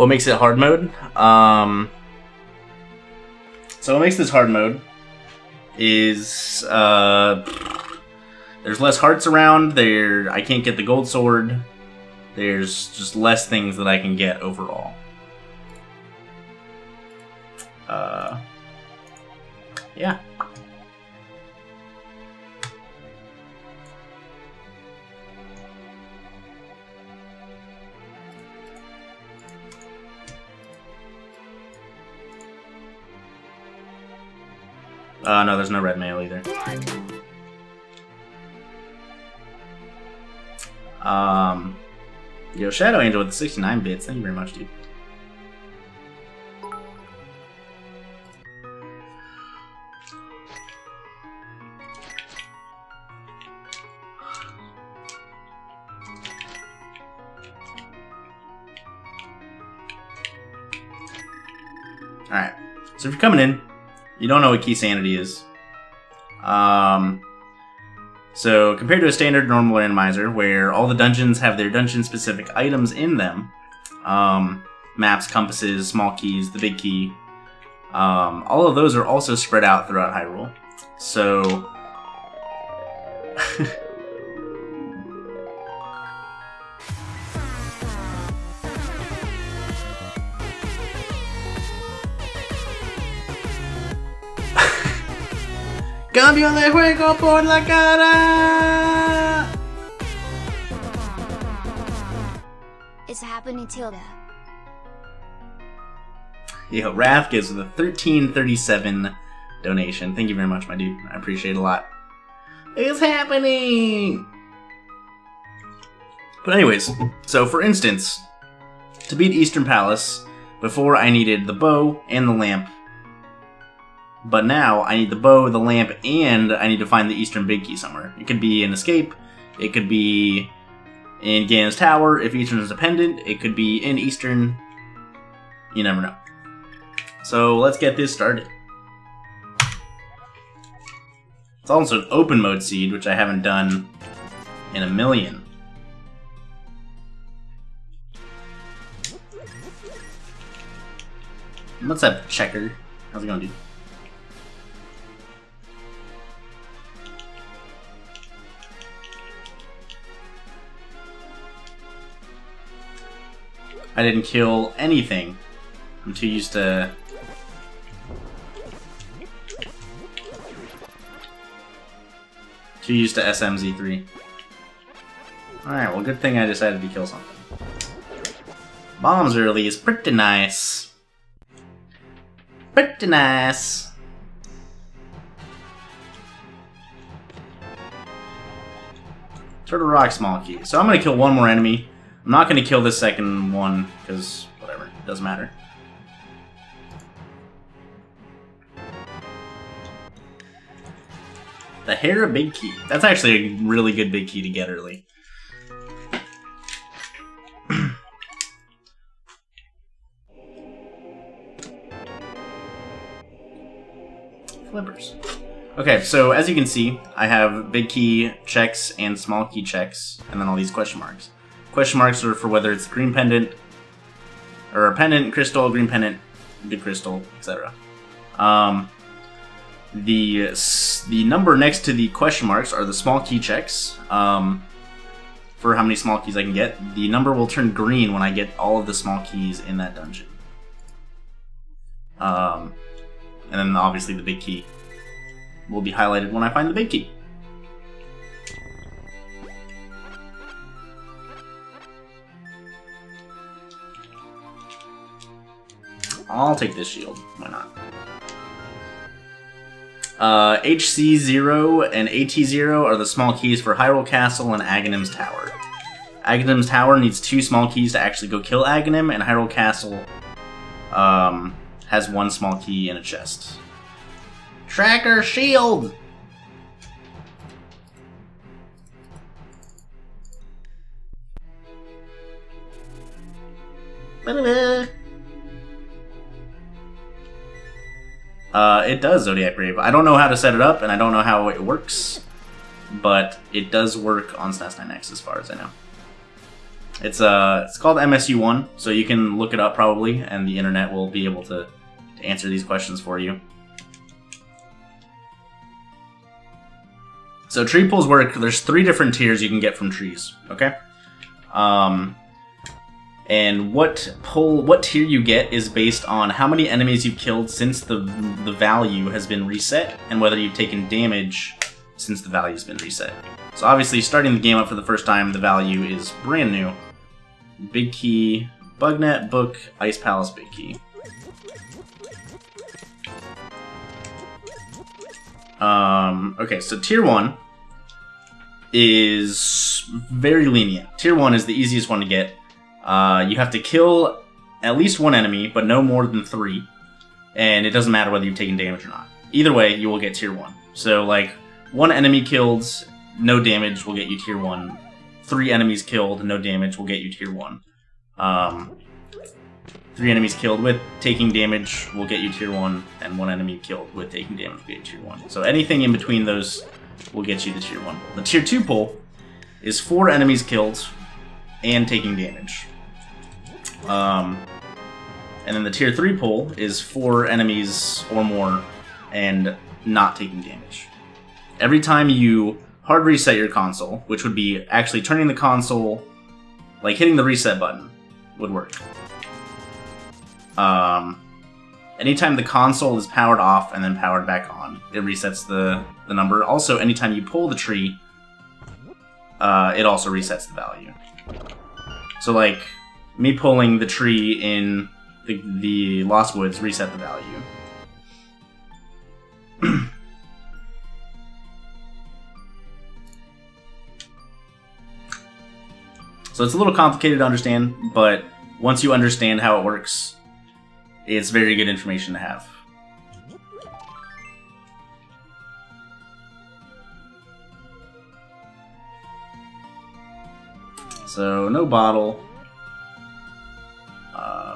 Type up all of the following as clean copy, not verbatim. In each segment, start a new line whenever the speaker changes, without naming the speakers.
what makes it hard mode. So what makes this hard mode is there's less hearts around. I can't get the gold sword. There's just less things that I can get overall. Yeah. No, there's no red mail either. Yo, Shadow Angel with the 69 bits. Thank you very much, dude. Alright, so if you're coming in, you don't know what Keysanity is. So compared to a standard normal randomizer, where all the dungeons have their dungeon-specific items in them, maps, compasses, small keys, the big key, all of those are also spread out throughout Hyrule. So ¡Cambio de juego por la cara!
It's happening, Tilda.
Yo, Wrath gives the 1337 donation. Thank you very much, my dude. I appreciate it a lot. It's happening! But anyways, so for instance, to beat Eastern Palace, before I needed the bow and the lamp. But now, I need the bow, the lamp, and I need to find the Eastern Big Key somewhere. It could be in Escape, it could be in Ganon's Tower, if Eastern is dependent, it could be in Eastern, you never know. So let's get this started. It's also an open mode seed, which I haven't done in a million. What's up, Checker? How's it going, dude? I didn't kill anything. I'm too used to... SMZ3. Alright, well, good thing I decided to kill something. Bombs early is pretty nice. Pretty nice. Turtle Rock small key. So I'm gonna kill one more enemy. I'm not gonna kill this second one, because whatever, it doesn't matter. The Hera Big Key. That's actually a really good big key to get early. Flippers. Okay, so as you can see, I have big key checks and small key checks, and then all these question marks. Question marks are for whether it's green pendant, or a pendant, crystal, green pendant, big crystal, etc. The number next to the question marks are the small key checks, for how many small keys I can get. The number will turn green when I get all of the small keys in that dungeon. And then obviously the big key will be highlighted when I find the big key. I'll take this shield. Why not? HC0 and AT0 are the small keys for Hyrule Castle and Aghanim's Tower. Aghanim's Tower needs 2 small keys to actually go kill Aghanim, and Hyrule Castle has 1 small key in a chest. Tracker shield! It does, Zodiac Brave. I don't know how to set it up, and I don't know how it works, but it does work on SNES 9X as far as I know. It's called MSU1, so you can look it up probably, and the internet will be able to answer these questions for you. So tree pulls work. There's 3 different tiers you can get from trees. Okay. And what tier you get is based on how many enemies you've killed since the value has been reset, and whether you've taken damage since the value's been reset. So obviously, starting the game up for the first time, the value is brand new. Big Key, Bugnet, Book, Ice Palace, Big Key. Okay, so Tier 1 is very lenient. Tier 1 is the easiest one to get. You have to kill at least 1 enemy, but no more than 3. And it doesn't matter whether you've taken damage or not. Either way, you will get Tier 1. So, like, 1 enemy killed, no damage will get you Tier 1. 3 enemies killed, no damage will get you Tier 1. 3 enemies killed with taking damage will get you Tier 1, and 1 enemy killed with taking damage will get you Tier 1. So anything in between those will get you the Tier 1 pull. The Tier 2 pull is 4 enemies killed and taking damage. And then the Tier 3 pull is 4 enemies or more and not taking damage. Every time you hard reset your console, which would be actually turning the console, like hitting the reset button, would work. Anytime the console is powered off and then powered back on, it resets the number. Also, anytime you pull the tree, it also resets the value. So, like, me pulling the tree in the Lost Woods reset the value. So it's a little complicated to understand, but once you understand how it works, it's very good information to have. So, no bottle.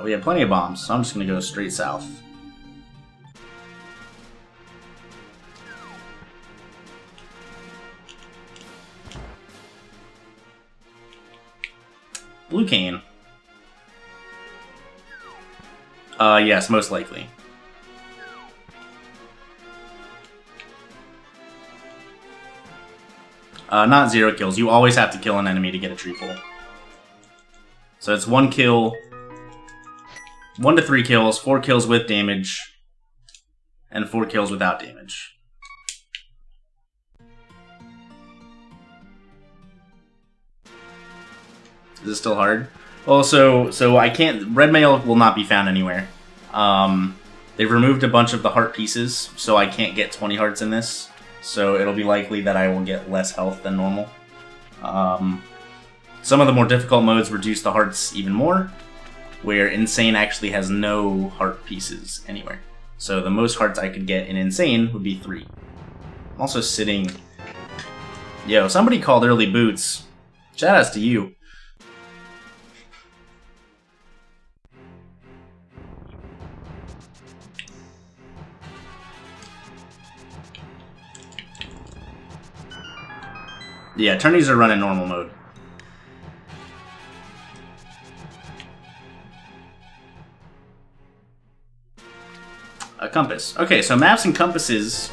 We have plenty of bombs, so I'm just going to go straight south. Blue cane. Yes, most likely. Not 0 kills. You always have to kill an enemy to get a tree pull. So it's 1 kill, 1 to 3 kills, 4 kills with damage, and 4 kills without damage. Is it still hard? Well, so I can't. Red mail will not be found anywhere. They've removed a bunch of the heart pieces, so I can't get 20 hearts in this. So it'll be likely that I will get less health than normal. Some of the more difficult modes reduce the hearts even more, where Insane actually has no heart pieces anywhere. So the most hearts I could get in Insane would be 3. I'm also sitting. Yo, somebody called early boots. Shout outs to you. Yeah, tourneys are run in normal mode. A compass. Okay, so maps and compasses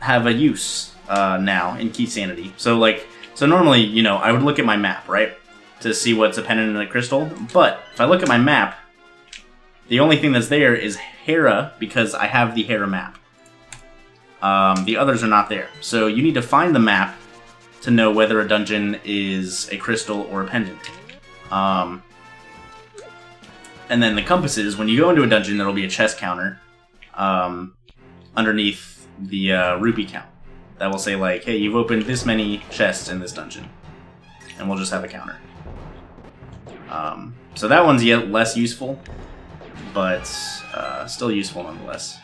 have a use now in Keysanity. So normally, you know, I would look at my map, right, to see what's a pendant in a crystal. But if I look at my map, the only thing that's there is Hera, because I have the Hera map. The others are not there. So you need to find the map to know whether a dungeon is a crystal or a pendant. And then the compasses, when you go into a dungeon, there will be a chest counter underneath the rupee count. That will say, like, hey, you've opened this many chests in this dungeon. And we'll just have a counter. So that one's yet less useful, but still useful nonetheless.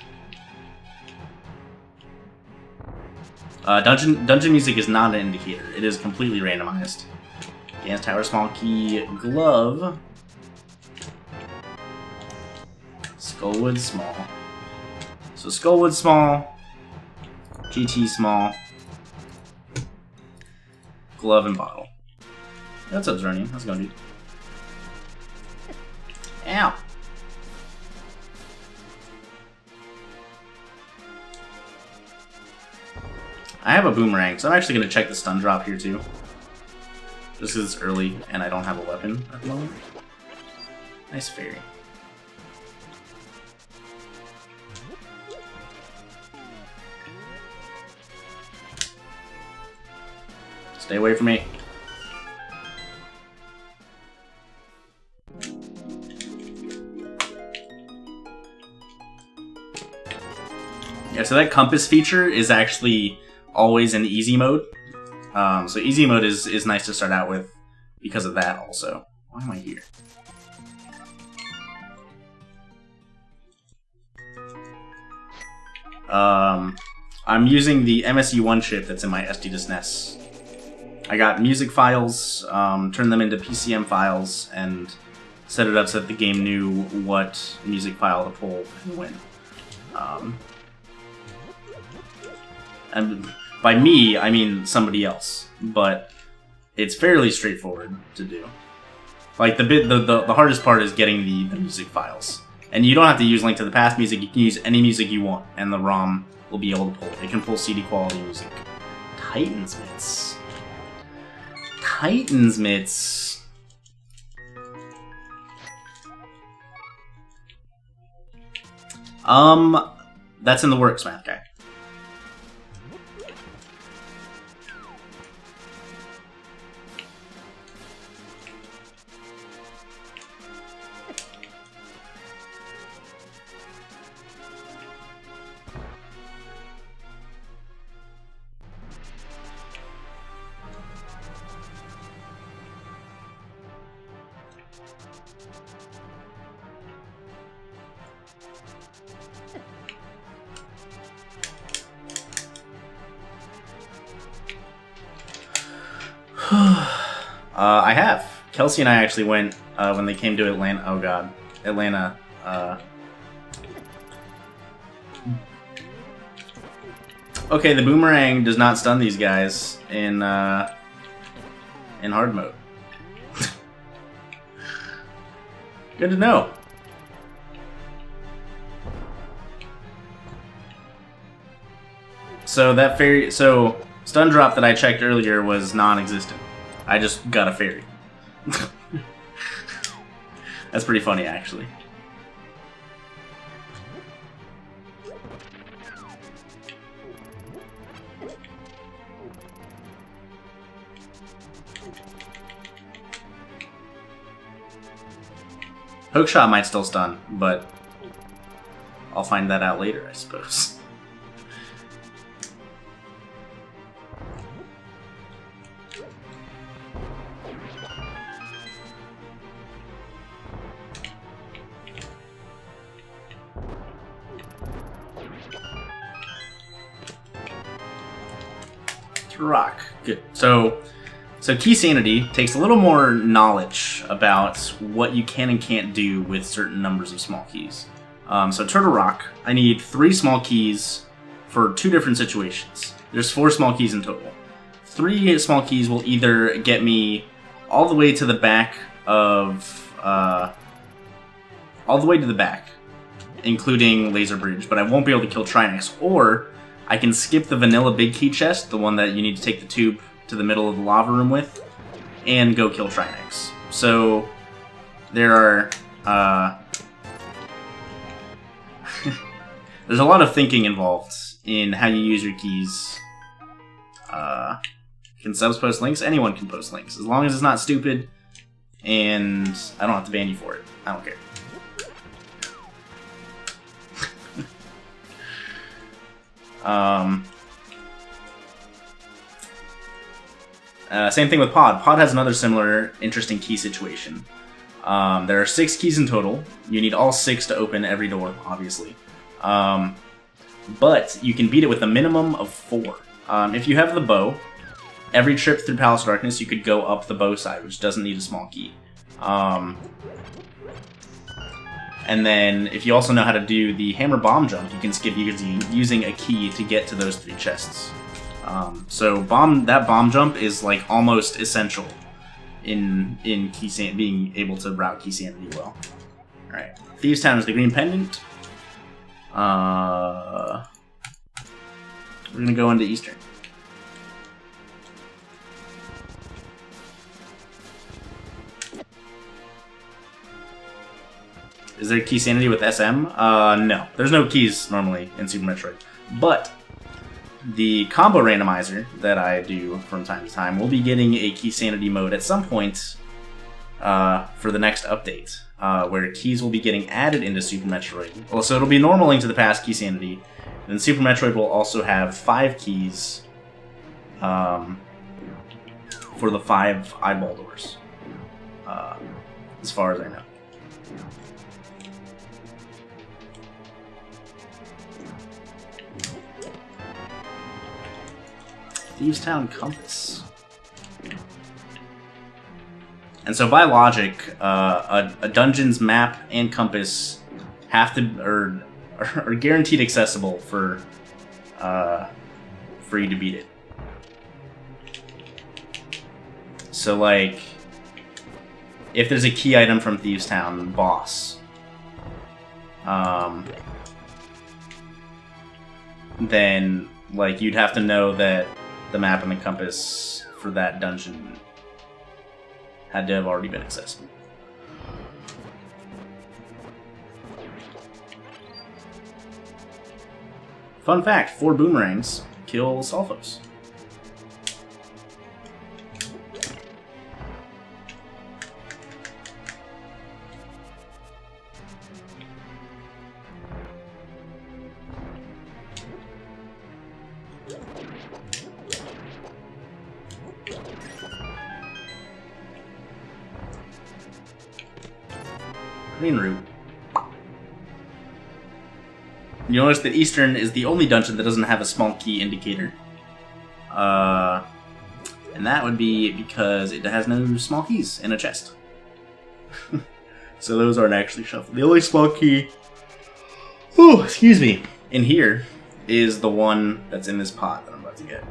Dungeon music is not an indicator. It is completely randomized. Dance Tower, Small Key, Glove. Skullwood, Small. So Skullwood, Small. GT, Small. Glove and Bottle. What's up, Zernian? How's it going, dude? Ow! I have a boomerang, so I'm actually going to check the stun drop here too. Just because it's early and I don't have a weapon at the moment. Nice fairy. Stay away from me. Yeah, so that compass feature is actually always in easy mode. So easy mode is nice to start out with because of that also. Why am I here? I'm using the MSU1 chip that's in my SD2SNES. I got music files, turned them into PCM files, and set it up so that the game knew what music file to pull and when. And by me, I mean somebody else, but it's fairly straightforward to do. Like the hardest part is getting the music files, and you don't have to use Link to the Past music. You can use any music you want, and the ROM will be able to pull it. It can pull CD quality music. Titans Mitts. Titans Mitts. That's in the works, math guy. I have. Kelsey and I actually went when they came to Atlanta. Oh god, Atlanta. Okay, the boomerang does not stun these guys in hard mode. Good to know. So that fairy, stun drop that I checked earlier was non-existent. I just got a fairy. That's pretty funny, actually. Hookshot might still stun, but I'll find that out later, I suppose. Rock. Good. So Keysanity takes a little more knowledge about what you can and can't do with certain numbers of small keys. So Turtle Rock, I need 3 small keys for 2 different situations. There's 4 small keys in total. 3 small keys will either get me all the way to the back of, including Laser Bridge, but I won't be able to kill Trinex, or I can skip the vanilla big key chest, the one that you need to take the tube to the middle of the lava room with, and go kill Trinex. So there are there's a lot of thinking involved in how you use your keys. Can subs post links? Anyone can post links, as long as it's not stupid, and I don't have to ban you for it. I don't care. Same thing with Pod. Pod has another similar interesting key situation. There are 6 keys in total. You need all 6 to open every door, obviously. But you can beat it with a minimum of 4. If you have the bow, every trip through Palace of Darkness, you could go up the bow side, which doesn't need a small key. And then, if you also know how to do the hammer bomb jump, you can skip using a key to get to those 3 chests. So that bomb jump is like almost essential in being able to route Keysanity well. Alright. Thieves Town is the green pendant. We're gonna go into Eastern. Is there Keysanity with SM? No. There's no keys normally in Super Metroid. But the combo randomizer that I do from time to time will be getting a Keysanity mode at some point for the next update, where keys will be getting added into Super Metroid. Well, so it'll be normal Link to the Past Keysanity, and then Super Metroid will also have 5 keys for the 5 eyeball doors, as far as I know. Thieves Town Compass. And so by logic, a dungeon's map and compass have to are guaranteed accessible for you to beat it. So like, if there's a key item from Thieves Town boss, then like you'd have to know that the map and the compass for that dungeon had to have already been accessible. Fun fact, 4 boomerangs kill Sulfos. Green route. You notice that Eastern is the only dungeon that doesn't have a small key indicator. And that would be because it has no small keys in a chest. So those aren't actually shuffled. The only small key, oh, excuse me, in here is the one that's in this pot that I'm about to get.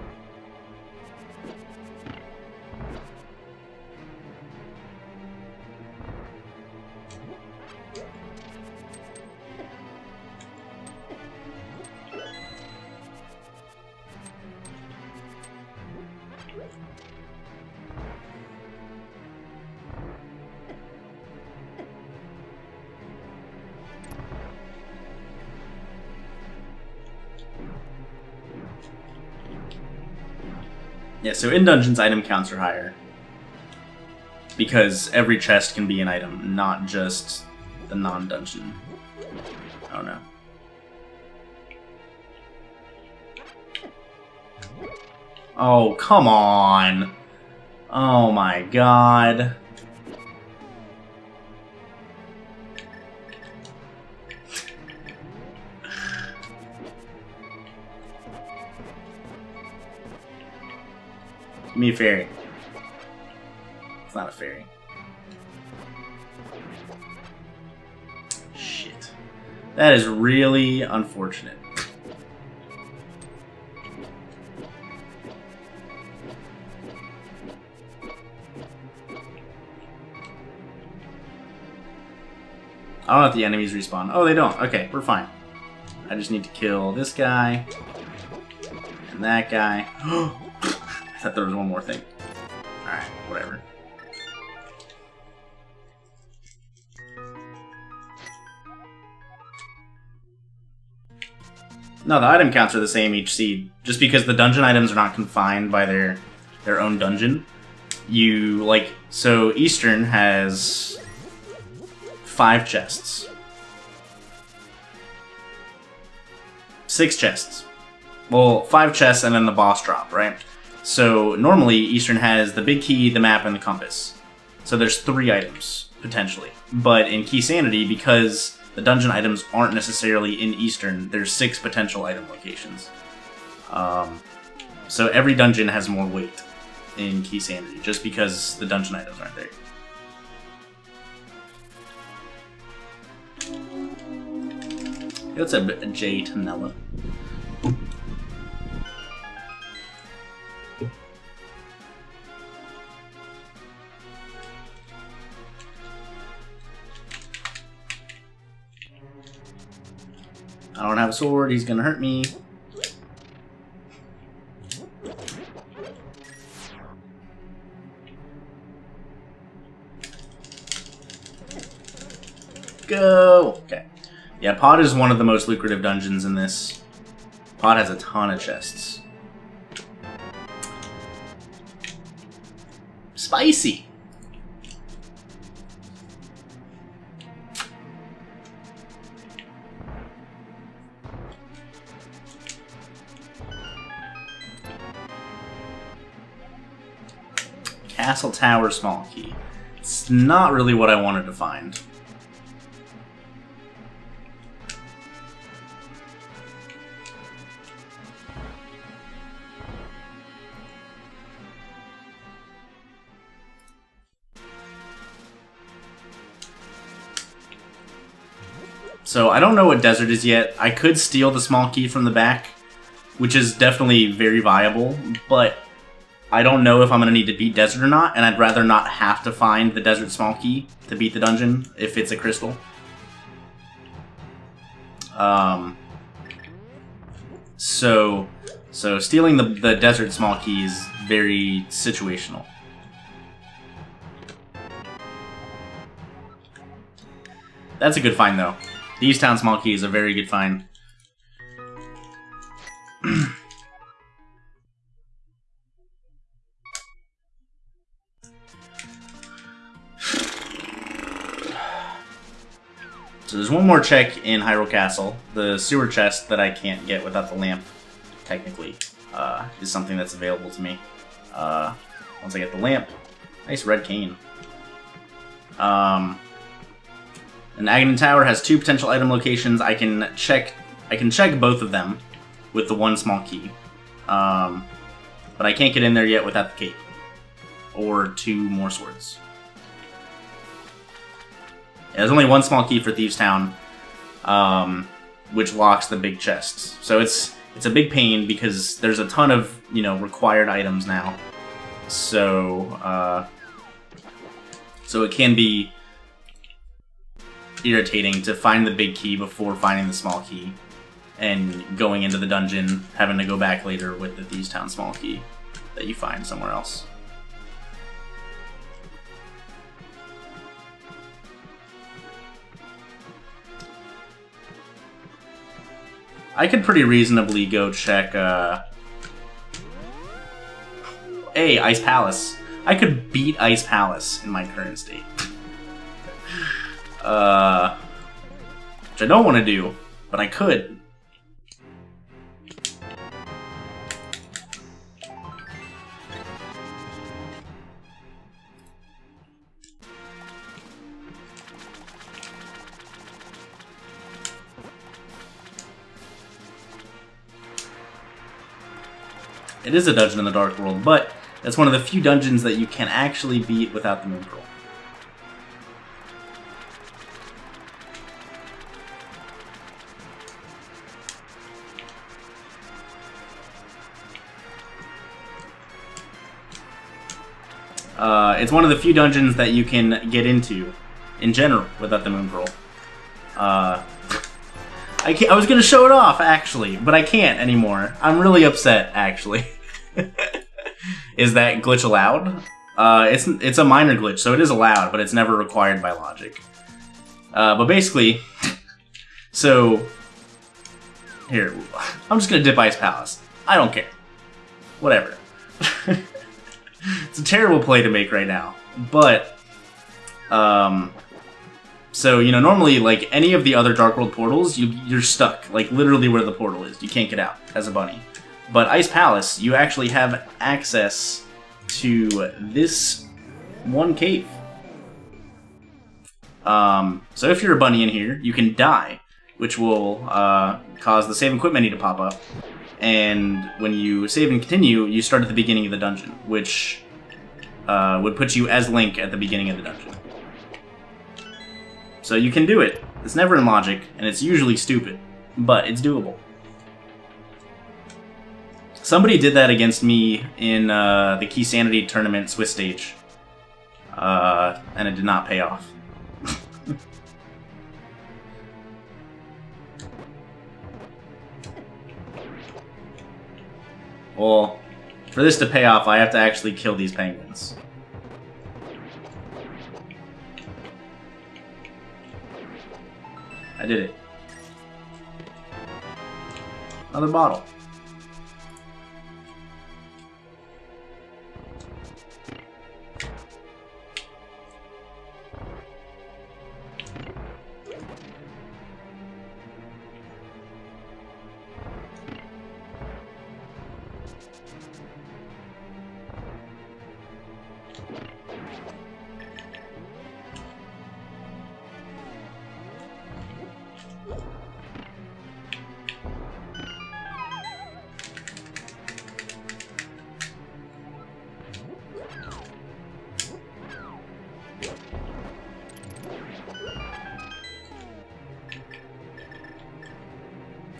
Yeah, so in dungeons, item counts are higher. Because every chest can be an item, not just the non-dungeon. Oh no. Oh, come on! Oh my god. Give me a fairy. It's not a fairy. Shit. That is really unfortunate. I don't know if the enemies respawn. Oh, they don't. Okay, we're fine. I just need to kill this guy. And that guy. I thought there was one more thing. Alright, whatever. No, the item counts are the same each seed. Just because the dungeon items are not confined by their own dungeon. You, like, so Eastern has 5 chests. 6 chests. Well, 5 chests and then the boss drop, right? So normally Eastern has the big key, the map, and the compass. So there's 3 items, potentially. But in Keysanity, because the dungeon items aren't necessarily in Eastern, there's 6 potential item locations. So every dungeon has more weight in Keysanity, just because the dungeon items aren't there. What's a J Tanella? I don't have a sword, he's gonna hurt me. Go! Okay. Yeah, Pod is one of the most lucrative dungeons in this. Pod has a ton of chests. Spicy! Castle Tower small key. It's not really what I wanted to find. So I don't know what desert is yet. I could steal the small key from the back, which is definitely very viable, but I don't know if I'm going to need to beat desert or not, and I'd rather not have to find the desert small key to beat the dungeon if it's a crystal. So stealing the desert small key is very situational. That's a good find, though. The East Town small key is a very good find. So there's one more check in Hyrule Castle. The sewer chest that I can't get without the lamp, technically, is something that's available to me. Once I get the lamp. Nice red cane. And Ganon Tower has 2 potential item locations. I can check both of them with the 1 small key. But I can't get in there yet without the cape. Or 2 more swords. Yeah, there's only 1 small key for Thieves Town, which locks the big chests. So it's a big pain because there's a ton of, you know, required items now. So so it can be irritating to find the big key before finding the small key, and going into the dungeon, having to go back later with the Thieves Town small key that you find somewhere else. I could pretty reasonably go check, hey, Ice Palace. I could beat Ice Palace in my current state. Which I don't want to do, but I could. It is a dungeon in the Dark World, but that's one of the few dungeons that you can actually beat without the Moon Pearl. It's one of the few dungeons that you can get into, in general, without the Moon Pearl. I was gonna show it off, actually, but I can't anymore. I'm really upset, actually. Is that glitch allowed? It's a minor glitch, so it is allowed, but it's never required by logic. But basically, so here, I'm just gonna dip Ice Palace. I don't care. Whatever. It's a terrible play to make right now, but so, you know, normally, like, any of the other Dark World portals, you're stuck, like, literally where the portal is. You can't get out as a bunny. But Ice Palace, you actually have access to this one cave. So if you're a bunny in here, you can die, which will cause the save and quit menu to pop up. And when you save and continue, you start at the beginning of the dungeon, which would put you as Link at the beginning of the dungeon. So you can do it. It's never in logic, and it's usually stupid, but it's doable. Somebody did that against me in the Keysanity tournament Swiss stage, and it did not pay off. Well, for this to pay off, I have to actually kill these penguins. I did it. Another bottle.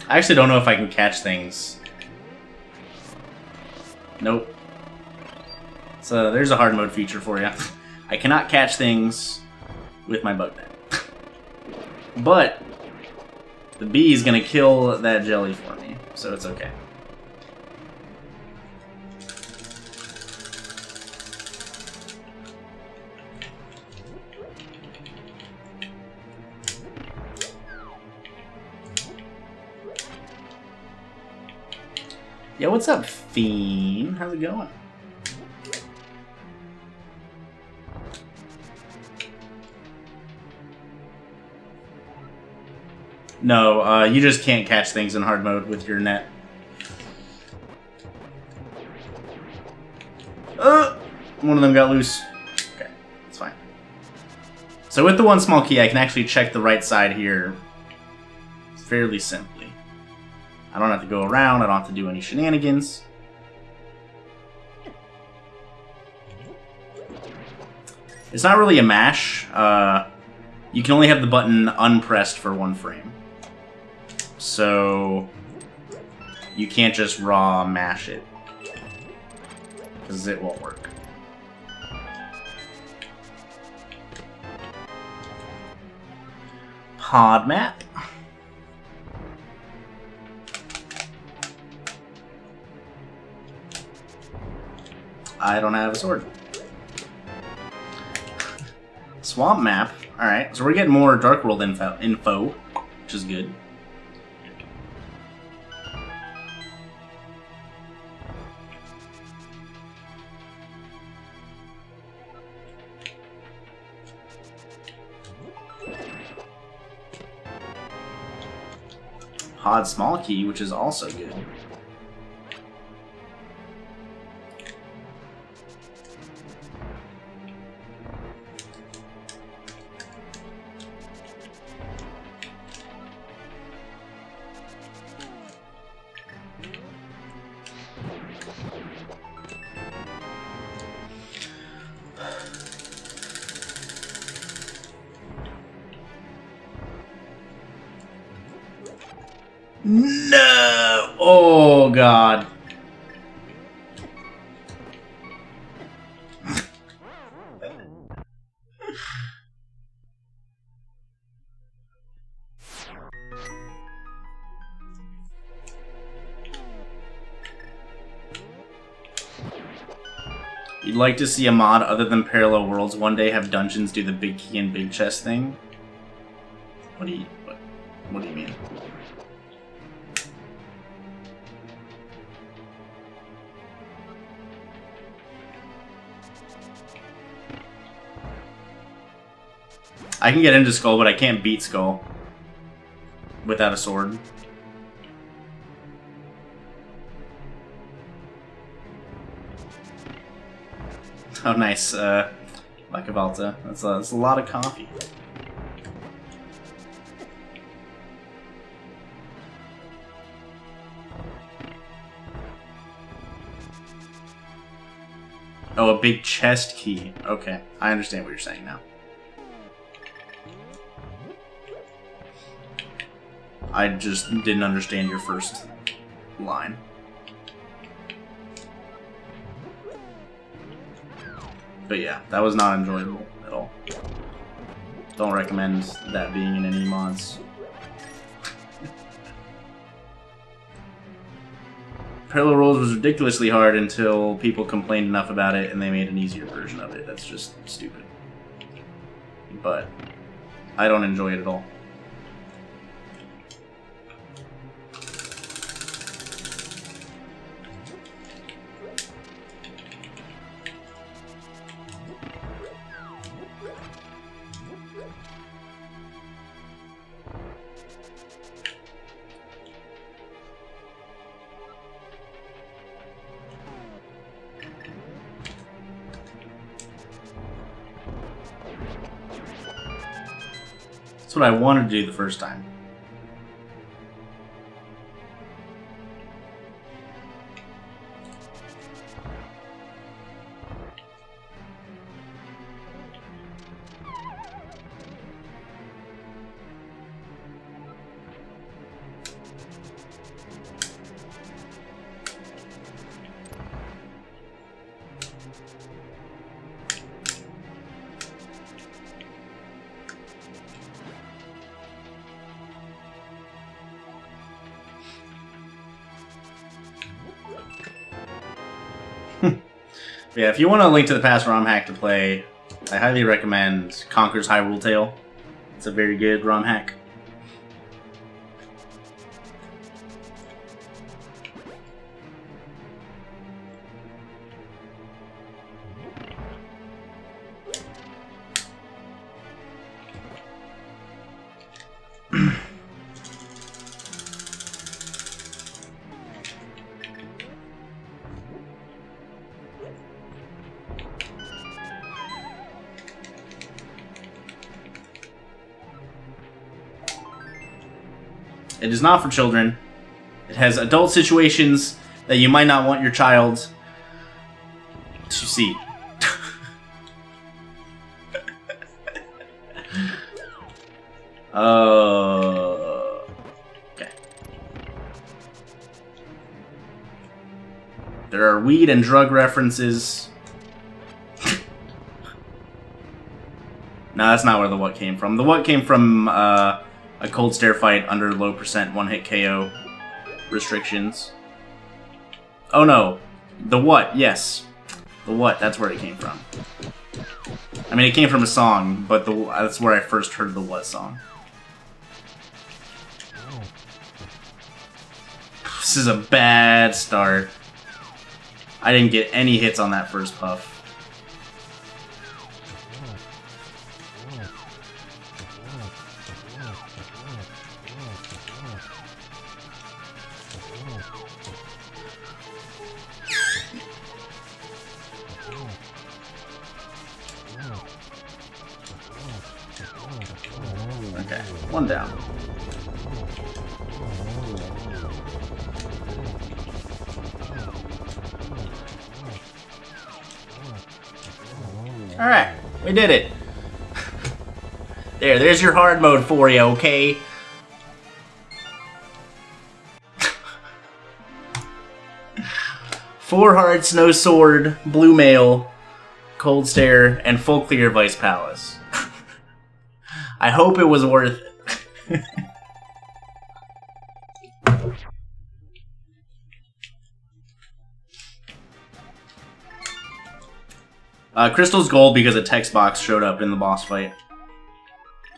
I actually don't know if I can catch things. Nope. So there's a hard mode feature for you. I cannot catch things with my bug net. But the bee is gonna kill that jelly for me, so it's okay. Yo, what's up, Fiend? How's it going? No, you just can't catch things in hard mode with your net. One of them got loose. Okay, that's fine. So with the one small key, I can actually check the right side here fairly simply. I don't have to go around, I don't have to do any shenanigans. It's not really a mash. You can only have the button unpressed for 1 frame. So you can't just raw mash it, because it won't work. Pod map. I don't have a sword. Swamp map. Alright, so we're getting more Dark World info, which is good. Pod small key, which is also good. No! Oh, God. You'd like to see a mod other than Parallel Worlds one day have dungeons do the big key and big chest thing? What do you mean? I can get into Skull, but I can't beat Skull without a sword. Oh, nice. Lacavalta. That's a lot of coffee. Oh, a big chest key. Okay, I understand what you're saying now. I just didn't understand your first line. But yeah, that was not enjoyable at all. Don't recommend that being in any mods. Parallel Rolls was ridiculously hard until people complained enough about it and they made an easier version of it. That's just stupid. But I don't enjoy it at all. That's what I wanted to do the first time. Yeah, if you want a Link to the Past ROM hack to play, I highly recommend Conker's Hyrule Tale. It's a very good ROM hack. It is not for children. It has adult situations that you might not want your child to see. Okay. There are weed and drug references. No, that's not where the what came from. The what came from a cold stare fight under low percent one-hit KO restrictions. Oh no, the what? Yes, the what? That's where it came from. I mean, it came from a song, but that's where I first heard the what song. This is a bad start. I didn't get any hits on that first puff. Okay, one down. Alright, we did it. There's your hard mode for you, okay? Four hearts, no sword, blue mail, cold stare, and full clear Vice Palace. I hope it was worth it. Crystal's gold because a text box showed up in the boss fight.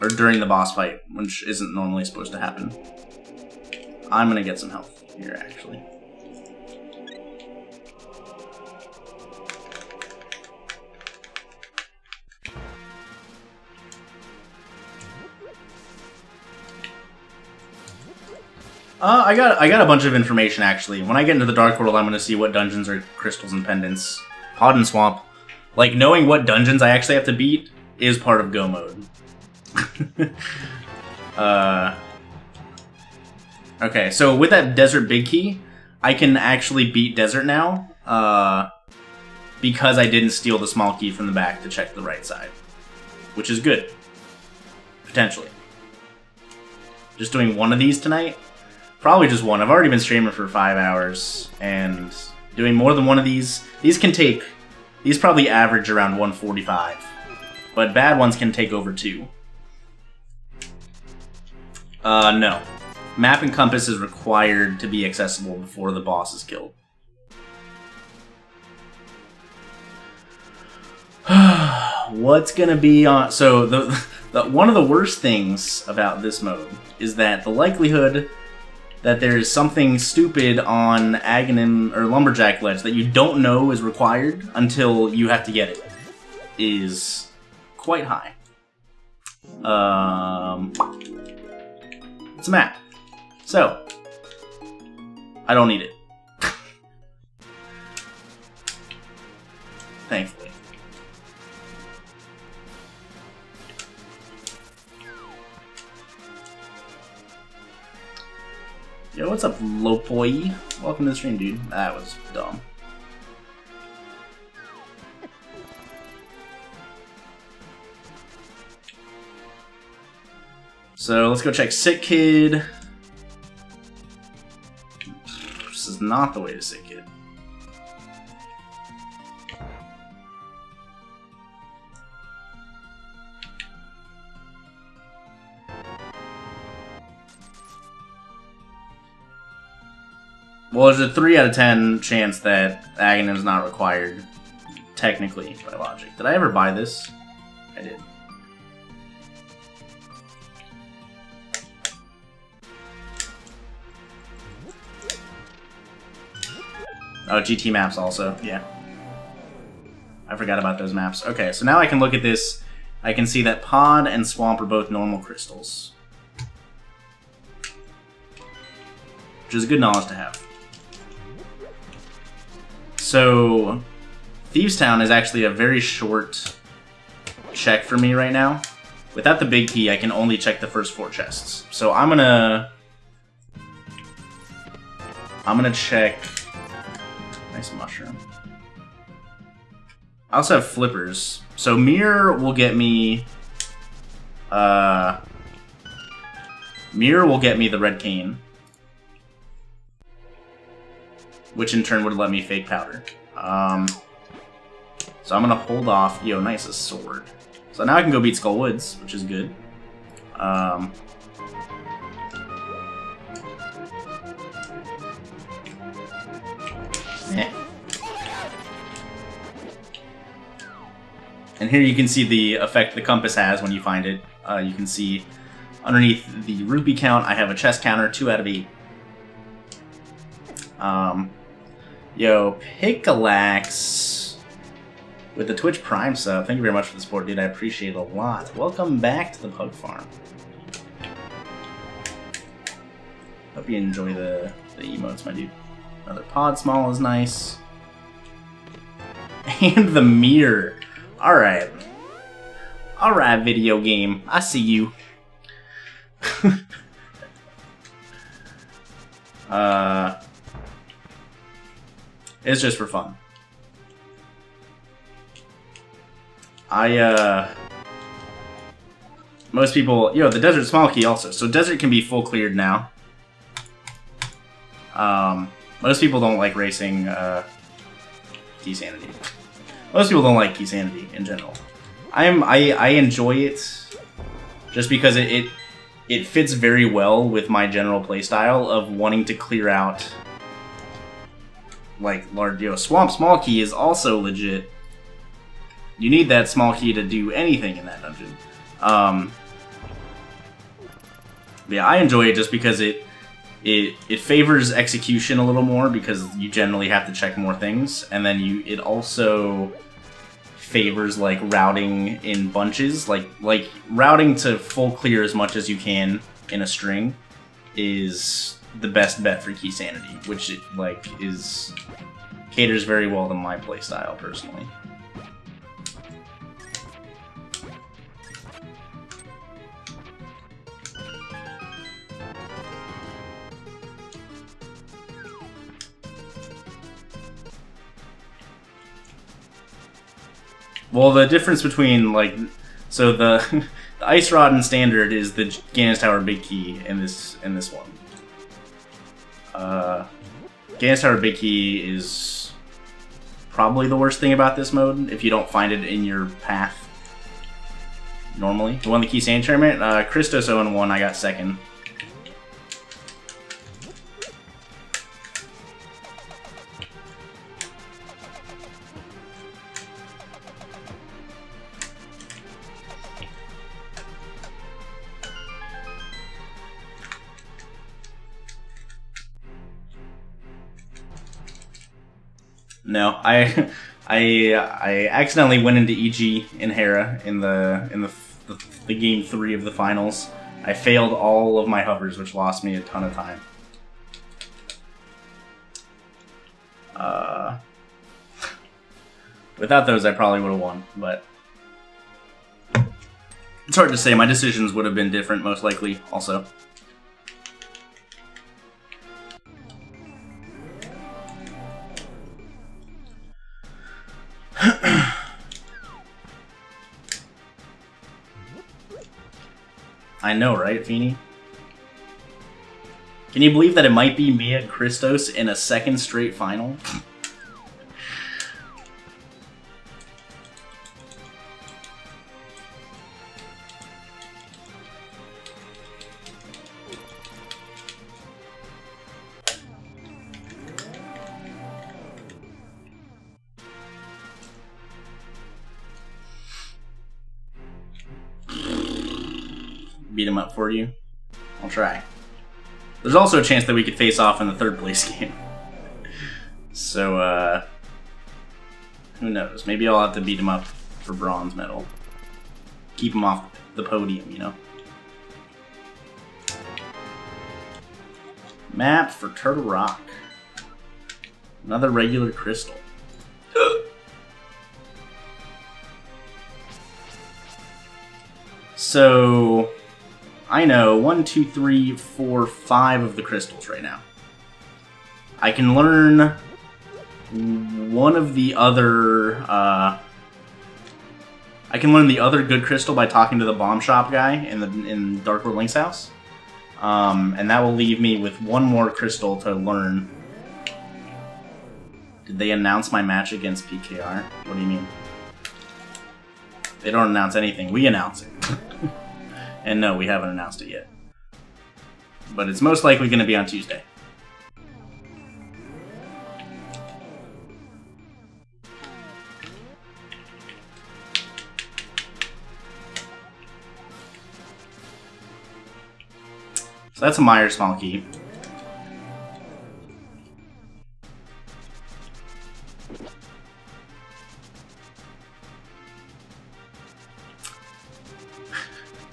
Or during the boss fight, which isn't normally supposed to happen. I'm gonna get some health here, actually. I got a bunch of information, actually. When I get into the Dark World, I'm going to see what dungeons are crystals and pendants. Pod and Swamp. Like, knowing what dungeons I actually have to beat is part of Go mode. Okay, so with that Desert Big Key, I can actually beat Desert now, because I didn't steal the small key from the back to check the right side. Which is good. Potentially. Just doing one of these tonight? Probably just one. I've already been streaming for 5 hours, and doing more than one of these probably average around 145. But bad ones can take over 2. No. Map and compass is required to be accessible before the boss is killed. What's gonna be on? So the one of the worst things about this mode is that the likelihood that there's something stupid on Ganon or Lumberjack Ledge that you don't know is required until you have to get it is quite high. It's a map, so I don't need it. Thankfully. Yo, what's up, Lopoi? Welcome to the stream, dude. That was dumb. So let's go check Sick Kid. This is not the way to Sick Kid. Well, there's a 3 out of 10 chance that Ganon is not required, technically, by logic. Did I ever buy this? I did. Oh, GT maps also, yeah. I forgot about those maps. Okay, so now I can look at this. I can see that Pod and Swamp are both normal crystals. Which is good knowledge to have. So, Thieves Town is actually a very short check for me right now. Without the big key, I can only check the first 4 chests. So I'm gonna check. Nice mushroom. I also have flippers. So Mirror will get me. Mirror will get me the red cane, which in turn would let me fake powder. So I'm gonna hold off. Yo, nice, a sword. So now I can go beat Skull Woods, which is good. And here you can see the effect the compass has when you find it. You can see underneath the rupee count, I have a chest counter, 2 out of 8. Yo, Pickalax with the Twitch Prime sub. Thank you very much for the support, dude. I appreciate it a lot. Welcome back to the Pug Farm. Hope you enjoy the emotes, my dude. Another Pod Small is nice. And the mirror. Alright. Alright, video game. I see you. It's just for fun. Most people, the Desert Small Key also. So Desert can be full cleared now. Most people don't like racing, Keysanity. Most people don't like Keysanity in general. I enjoy it just because it fits very well with my general playstyle of wanting to clear out like large. Swamp Small Key is also legit. You need that small key to do anything in that dungeon. Yeah, I enjoy it just because it favors execution a little more because you generally have to check more things, and then it also favors like routing in bunches, like routing to full clear as much as you can in a string is the best bet for Keysanity, which caters very well to my playstyle personally. Well, the difference between, so the Ice Rod in Standard is the Ganon's Tower Big Key in this one. Ganon's Tower Big Key is probably the worst thing about this mode, if you don't find it in your path normally. Who won the Keysanity tournament? Christos 0-1, I got second. No, I accidentally went into EG in Hera in the game 3 of the finals. I failed all of my hovers, which lost me a ton of time. Without those, I probably would have won, but it's hard to say. My decisions would have been different, most likely, also. I know, right, Feeny? Can you believe that it might be me and Christos in a second straight final? Beat him up for you? I'll try. There's also a chance that we could face off in the third place game. So, who knows? Maybe I'll have to beat him up for bronze medal. Keep him off the podium, you know? Map for Turtle Rock. Another regular crystal. So, I know 1, 2, 3, 4, 5 of the crystals right now. I can learn one of the other. I can learn the other good crystal by talking to the bomb shop guy in Dark Lord Link's house, and that will leave me with one more crystal to learn. Did they announce my match against PKR? What do you mean? They don't announce anything. We announce it. And no, we haven't announced it yet. But it's most likely going to be on Tuesday. So that's a Meyer small key.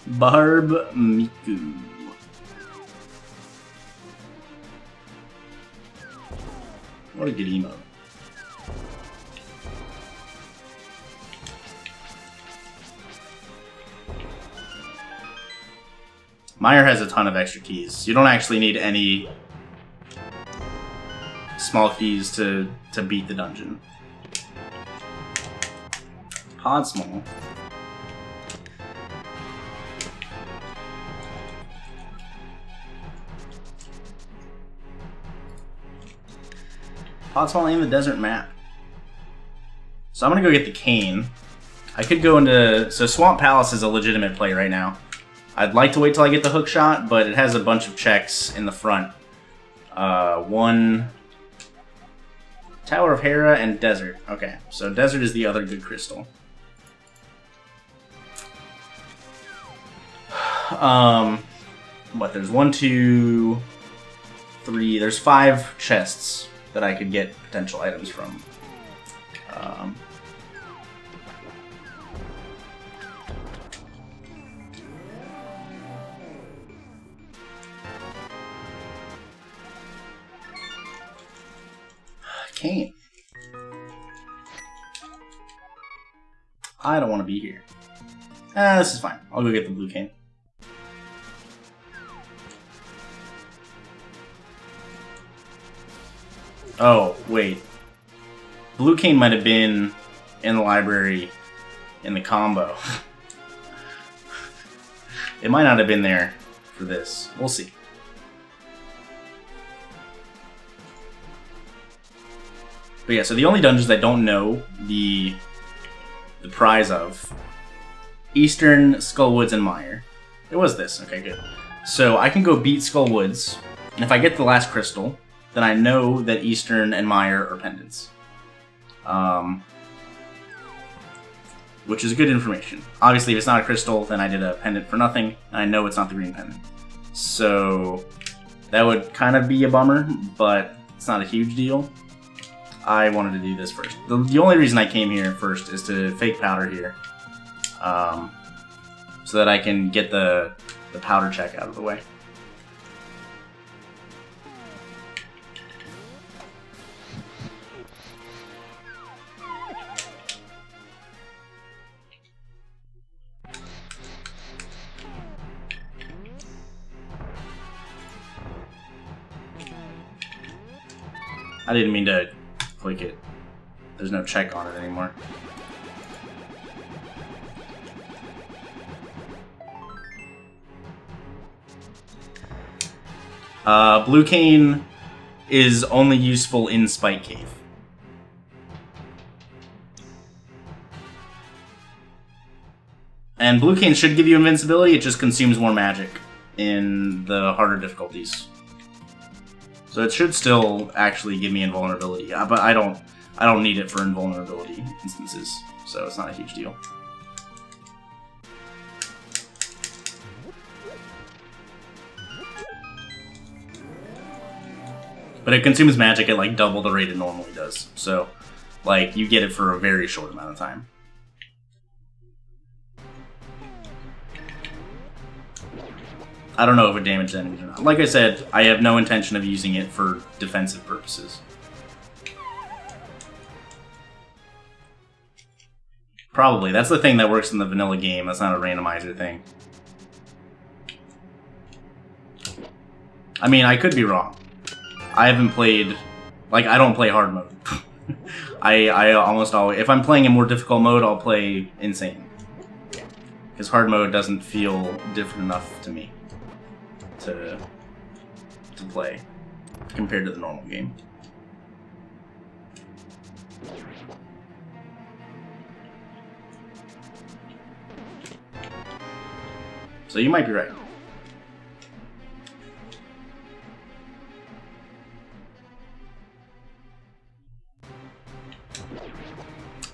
Barb Miku. What a good emote. Meyer has a ton of extra keys. You don't actually need any small keys to beat the dungeon. Pod small. Pod small in the desert map. So I'm gonna go get the cane. I could go into... So Swamp Palace is a legitimate play right now. I'd like to wait till I get the hook shot, but it has a bunch of checks in the front. One... Tower of Hera and Desert. Okay, so Desert is the other good crystal. What, there's 1, 2, 3... There's 5 chests that I could get potential items from. Cane. I don't want to be here. This is fine. I'll go get the blue cane. Oh, wait. Blue cane might have been in the library in the combo. It might not have been there for this. We'll see. But yeah, so the only dungeons I don't know the prize of: Eastern, Skullwoods, and Meyer. It was this. Okay, good. So I can go beat Skullwoods, and if I get the last crystal, then I know that Eastern and Meyer are pendants. Which is good information. Obviously, if it's not a crystal, then I did a pendant for nothing, and I know it's not the green pendant. So that would kind of be a bummer, but it's not a huge deal. I wanted to do this first. The only reason I came here first is to fake powder here. So that I can get the powder check out of the way. I didn't mean to click it. There's no check on it anymore. Blue cane is only useful in Spike Cave. And blue cane should give you invincibility, it just consumes more magic in the harder difficulties. So it should still actually give me invulnerability, but I don't need it for invulnerability instances, so it's not a huge deal. But it consumes magic at like double the rate it normally does, so like you get it for a very short amount of time. I don't know if it damaged enemies or not. Like I said, I have no intention of using it for defensive purposes. Probably. That's the thing that works in the vanilla game. That's not a randomizer thing. I mean, I could be wrong. I haven't played... Like, I don't play hard mode. I almost always... If I'm playing a more difficult mode, I'll play insane. Because hard mode doesn't feel different enough to me to play compared to the normal game. So you might be right.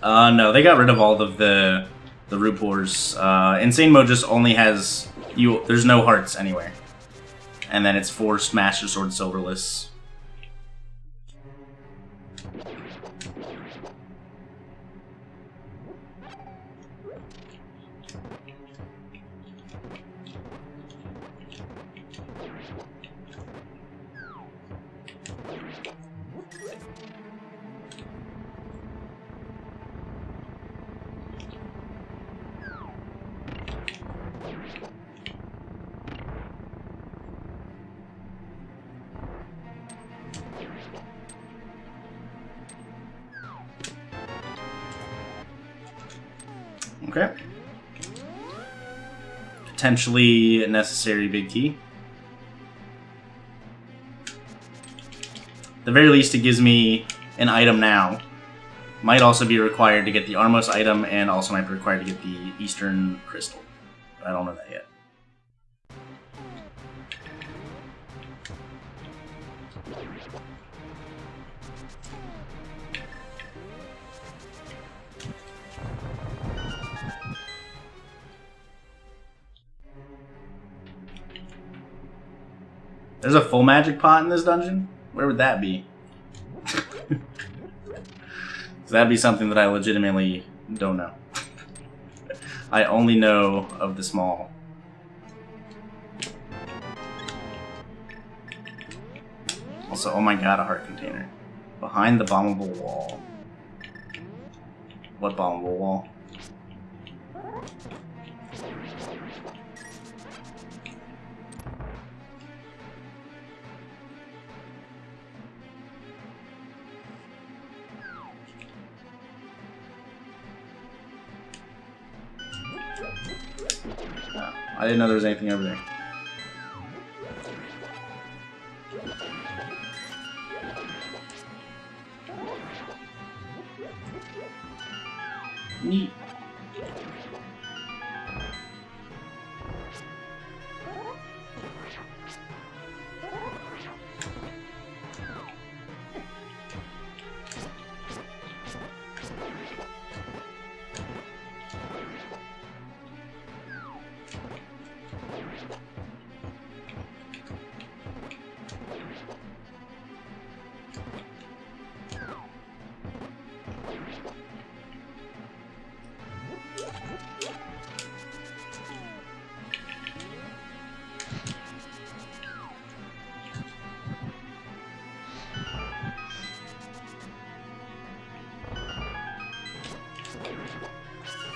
No, they got rid of all of the Rupors. Insane mode just only has you. There's no hearts anywhere, and then it's forced Master Sword Silverless. Okay. Potentially a necessary big key. At the very least, it gives me an item now. Might also be required to get the Armos item, and also might be required to get the Eastern Crystal. But I don't know that yet. There's a full magic pot in this dungeon? Where would that be? So that'd be something that I legitimately don't know. I only know of the small. Also, oh my god, a heart container. Behind the bombable wall. What bombable wall? I didn't know there was anything over there. Neat.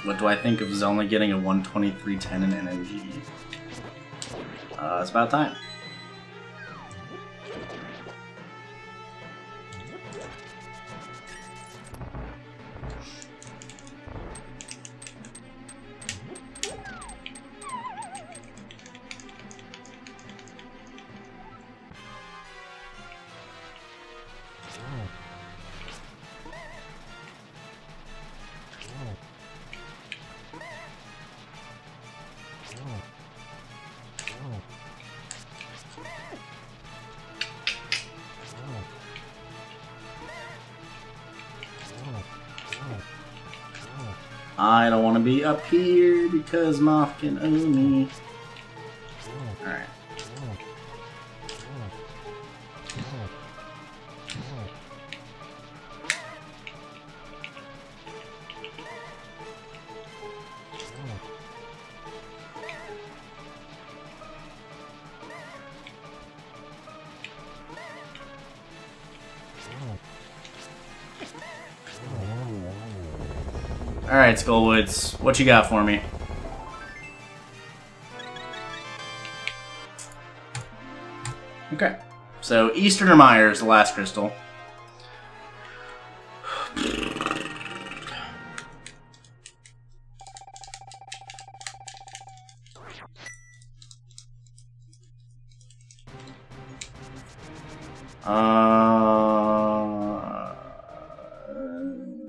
What do I think of Zelda getting a 12310 in NMG? It's about time. I don't want to be up here because Moth can own me. Alright. Alright, Skullwoods, what you got for me? Okay, so Easterner Mire is the last crystal.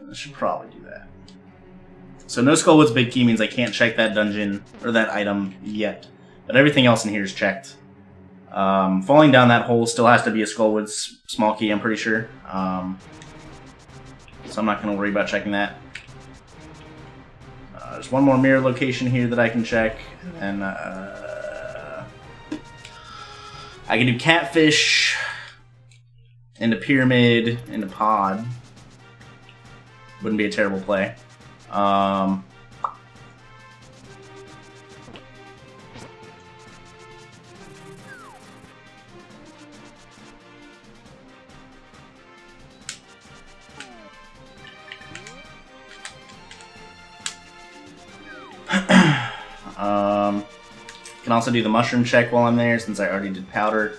I should probably do that. So no Skullwoods Big Key means I can't check that dungeon or that item yet, but everything else in here is checked. Falling down that hole still has to be a Skullwoods Small Key, I'm pretty sure. So I'm not going to worry about checking that. There's one more mirror location here that I can check, and I can do Catfish into Pyramid into Pod. Wouldn't be a terrible play. Can also do the mushroom check while I'm there since I already did powder.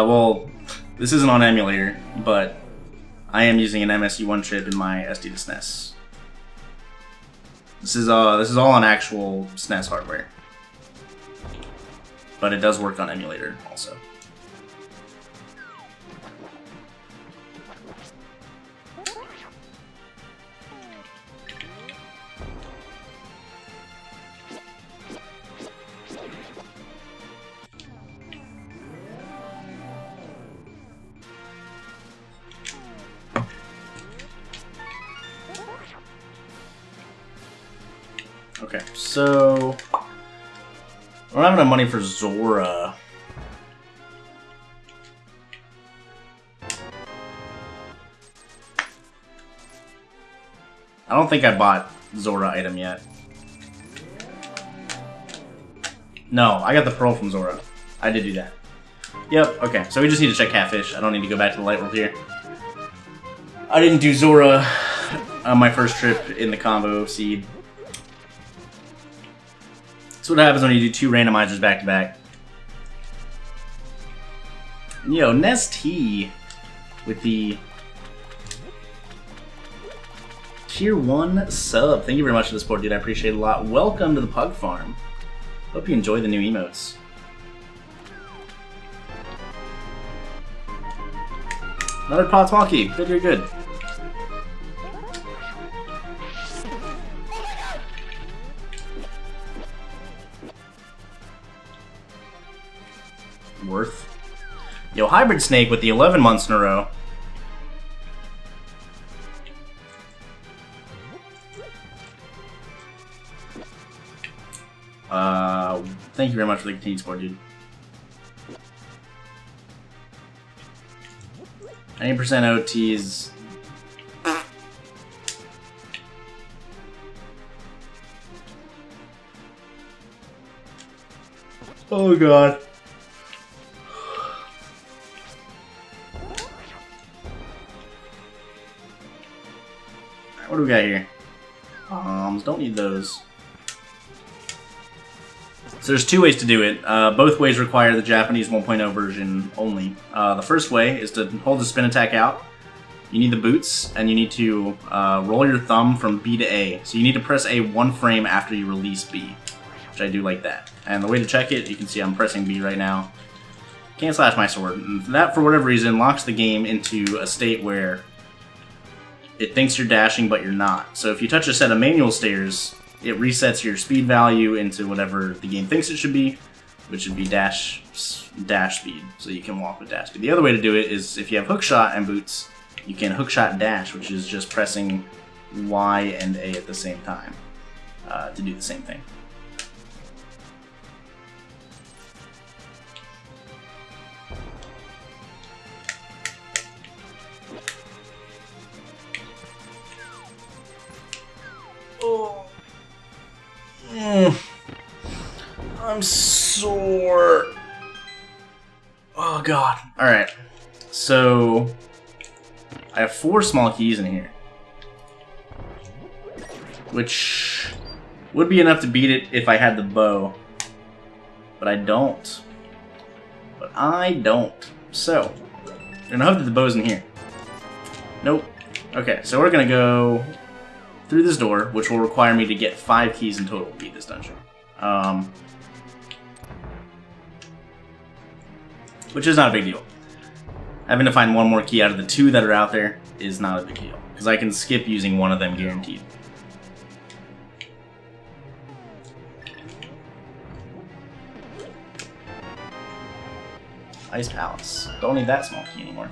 Well, this isn't on emulator, but I am using an MSU1 chip in my SD to SNES. This is all on actual SNES hardware, but it does work on emulator also. Okay, so I don't have enough money for Zora. I don't think I bought Zora item yet. No, I got the pearl from Zora. I did do that. Yep, okay, so we just need to check Catfish. I don't need to go back to the light world here. I didn't do Zora on my first trip in the combo seed. That's what happens when you do two randomizers back to back. Yo, Nest T with the Tier 1 sub. Thank you very much for the support, dude. I appreciate it a lot. Welcome to the Pug Farm. Hope you enjoy the new emotes. Another pot small key. Good, good, good. Worth. Yo, Hybrid Snake with the 11 months in a row. Thank you very much for the continued support, dude. 90% OT is... Oh god. Alright, what do we got here? Don't need those. So there's two ways to do it. Both ways require the Japanese 1.0 version only. The first way is to hold the spin attack out. You need the boots, and you need to roll your thumb from B to A. So you need to press A one frame after you release B, which I do like that. And the way to check it, you can see I'm pressing B right now. Can't slash my sword. And that, for whatever reason, locks the game into a state where it thinks you're dashing, but you're not. So if you touch a set of manual stairs, it resets your speed value into whatever the game thinks it should be, which should be dash speed, so you can walk with dash speed. The other way to do it is if you have hookshot and boots, you can hookshot dash, which is just pressing Y and A at the same time to do the same thing. Oh. I'm sore. Oh god. Alright. So I have 4 small keys in here, which would be enough to beat it if I had the bow. But I don't. So and I hope that the bow's in here. Nope. Okay, so we're gonna go through this door, which will require me to get 5 keys in total to beat this dungeon. Which is not a big deal. Having to find 1 more key out of the 2 that are out there is not a big deal, because I can skip using one of them guaranteed. Ice Palace. Don't need that small key anymore.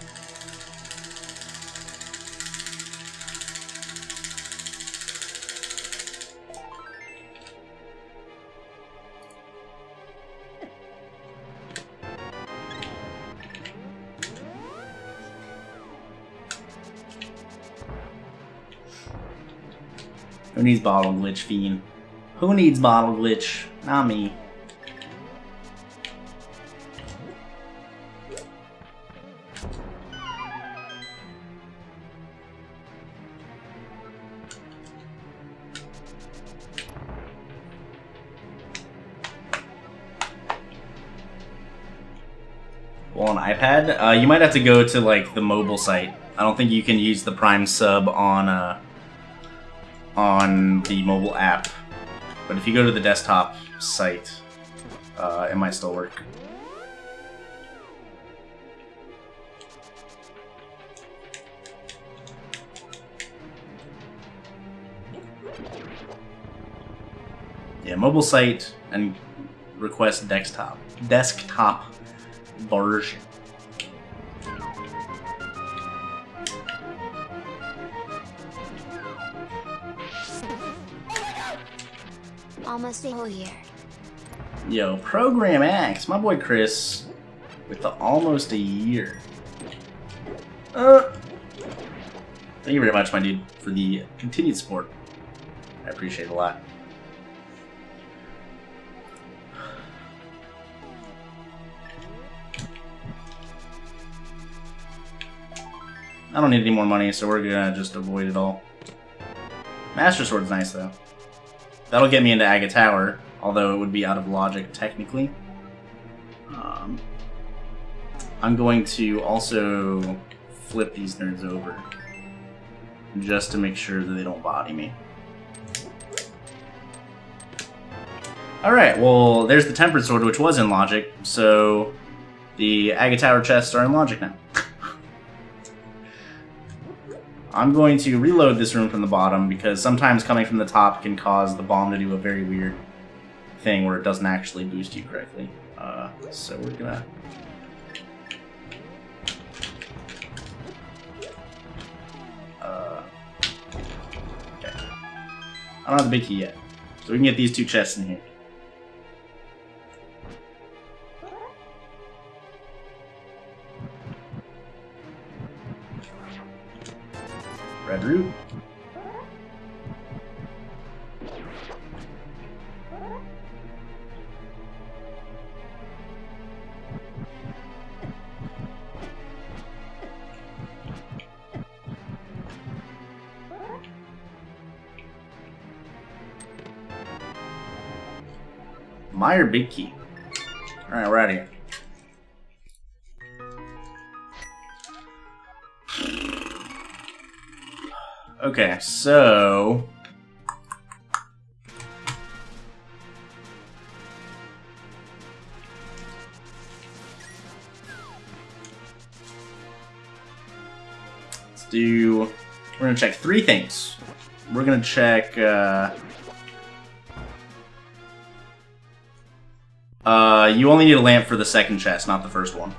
Who needs bottle glitch, Fiend? Who needs bottle glitch? Not me. Well, on iPad, you might have to go to like the mobile site. I don't think you can use the Prime sub on the mobile app, but if you go to the desktop site, it might still work. Yeah, mobile site and request desktop version.
Almost a whole year.
Yo, Program X, my boy Chris, with the almost a year. Thank you very much, my dude, for the continued support. I appreciate it a lot. I don't need any more money, so we're gonna just avoid it all. Master Sword's nice, though. That'll get me into Aga Tower, although it would be out of logic, technically. I'm going to also flip these nerds over, just to make sure that they don't body me. Alright, well, there's the Tempered Sword, which was in logic, so the Aga Tower chests are in logic now. I'm going to reload this room from the bottom, because sometimes coming from the top can cause the bomb to do a very weird thing where it doesn't actually boost you correctly. So we're gonna... okay. I don't have the big key yet, so we can get these 2 chests in here. Red root. Meyer Big Key. Alright, we're out of here. Okay, so... we're gonna check 3 things. We're gonna check, you only need a lamp for the second chest, not the first one.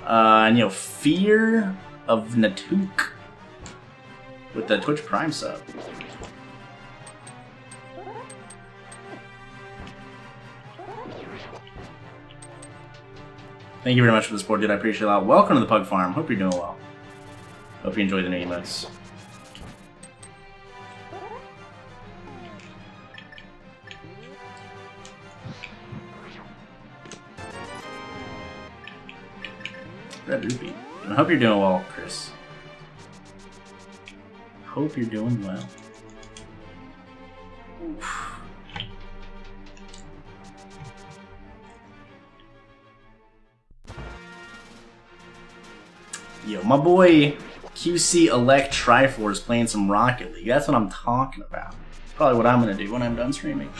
And you know, Fear of Natuk with the Twitch Prime sub. Thank you very much for the support, dude. I appreciate it a lot. Welcome to the Pug Farm. Hope you're doing well. Hope you enjoy the new emotes. Red rupee. I hope you're doing well, Chris. Hope you're doing well. Yo, my boy QC Elect Trifor is playing some Rocket League. That's what I'm talking about. Probably what I'm gonna do when I'm done streaming.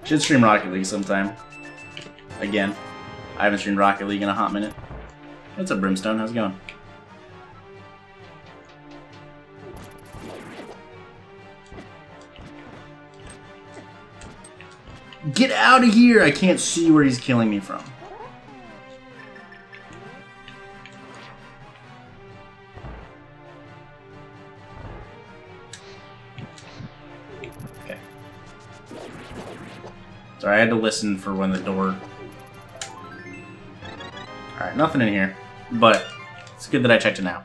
Should stream Rocket League sometime. Again, I haven't streamed Rocket League in a hot minute. What's up, Brimstone? How's it going? Get out of here! I can't see where he's killing me from. Okay. Sorry, I had to listen for when the door... Alright, nothing in here. But it's good that I checked it now.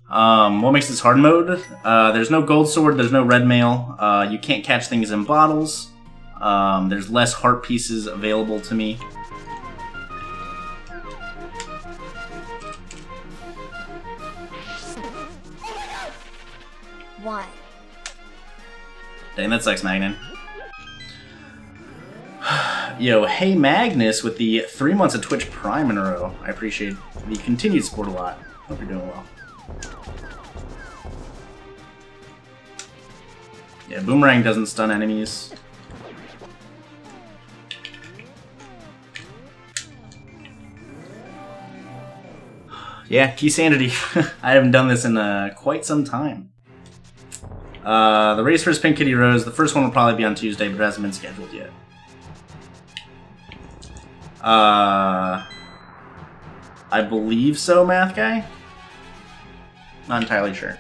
What makes this hard mode? There's no gold sword, there's no red mail. You can't catch things in bottles. There's less heart pieces available to me.
What?
Dang, that sucks, Magnan. Yo, hey Magnus with the 3 months of Twitch Prime in a row. I appreciate the continued support a lot. Hope you're doing well. Yeah, Boomerang doesn't stun enemies. Yeah, Keysanity. I haven't done this in quite some time. The race for Pink Kitty Rose, the first one will probably be on Tuesday, but it hasn't been scheduled yet. I believe so, Math Guy? Not entirely sure.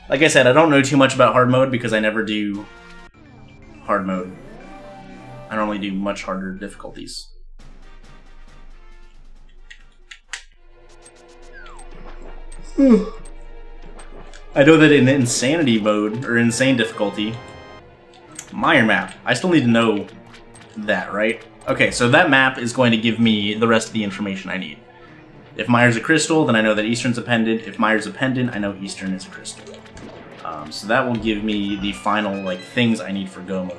Like I said, I don't know too much about hard mode because I never do hard mode. I normally do much harder difficulties. I know that in Insanity mode, or Insane difficulty, Meyer map, I still need to know that, right? Okay, so that map is going to give me the rest of the information I need. If Meyer's a crystal, then I know that Eastern's a pendant. If Meyer's a pendant, I know Eastern is a crystal. So that will give me the final, like, things I need for Go mode.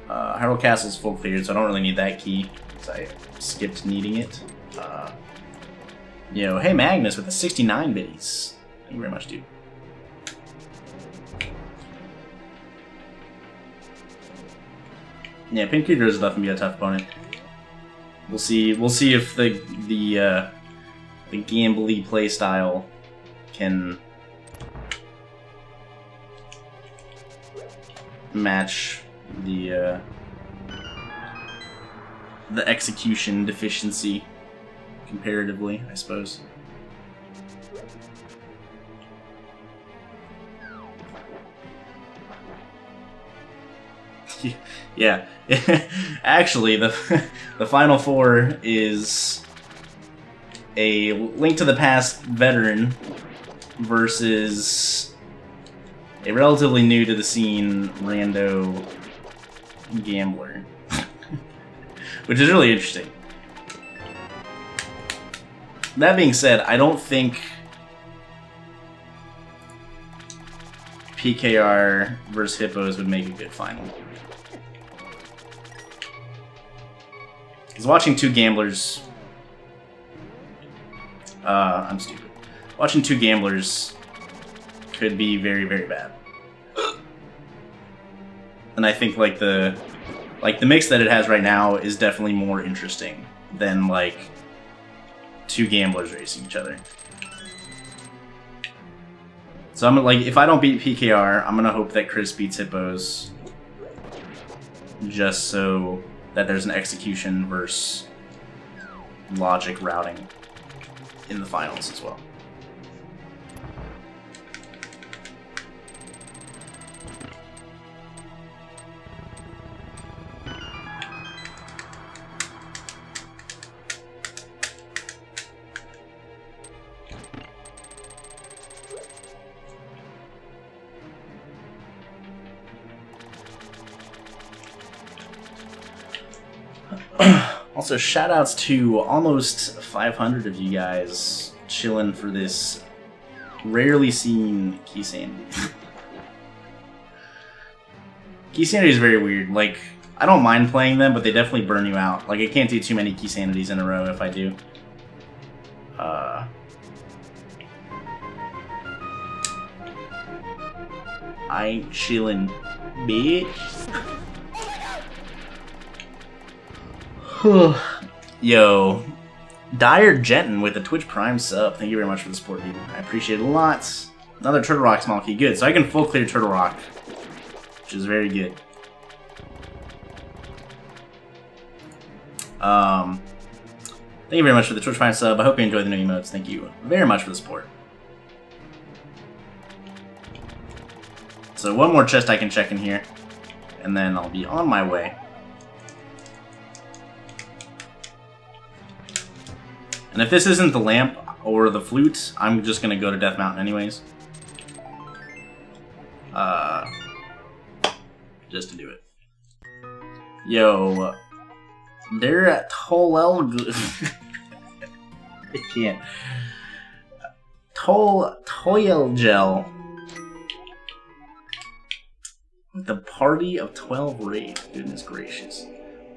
Hyrule Castle's full cleared, so I don't really need that key, because I skipped needing it. Yo, hey Magnus with the 69 biddies. Thank you very much, dude. Yeah, Pink Kitty Rose is definitely a tough opponent. We'll see if the the gambly playstyle can match the execution deficiency comparatively, I suppose. Yeah, actually, the final four is a Link to the Past veteran versus a relatively new to the scene rando gambler, which is really interesting. That being said, I don't think PKR versus Hippos would make a good final. Because watching two gamblers... I'm stupid. Watching two gamblers could be very, very bad. And I think like the mix that it has right now is definitely more interesting than like two gamblers racing each other. So I'm like, if I don't beat PKR, I'm gonna hope that Chris beats Hippos, just so that there's an execution versus logic routing in the finals as well. Also, shoutouts to almost 500 of you guys chilling for this rarely seen Keysanity. Keysanity is very weird. Like, I don't mind playing them, but they definitely burn you out. Like, I can't do too many Keysanities in a row if I do. I ain't chilling, bitch. Yo, Dire Jenton with a Twitch Prime sub. Thank you very much for the support, dude. I appreciate it a lot. Another Turtle Rock small key. Good. So I can full clear Turtle Rock, which is very good. Thank you very much for the Twitch Prime sub. I hope you enjoy the new emotes. Thank you very much for the support. So one more chest I can check in here, and then I'll be on my way. And if this isn't the lamp or the flute, I'm just gonna go to Death Mountain anyways. Just to do it. Yo, they're at Tolel. I can't. Toyel Gel. The Party of 12 raid. Goodness gracious.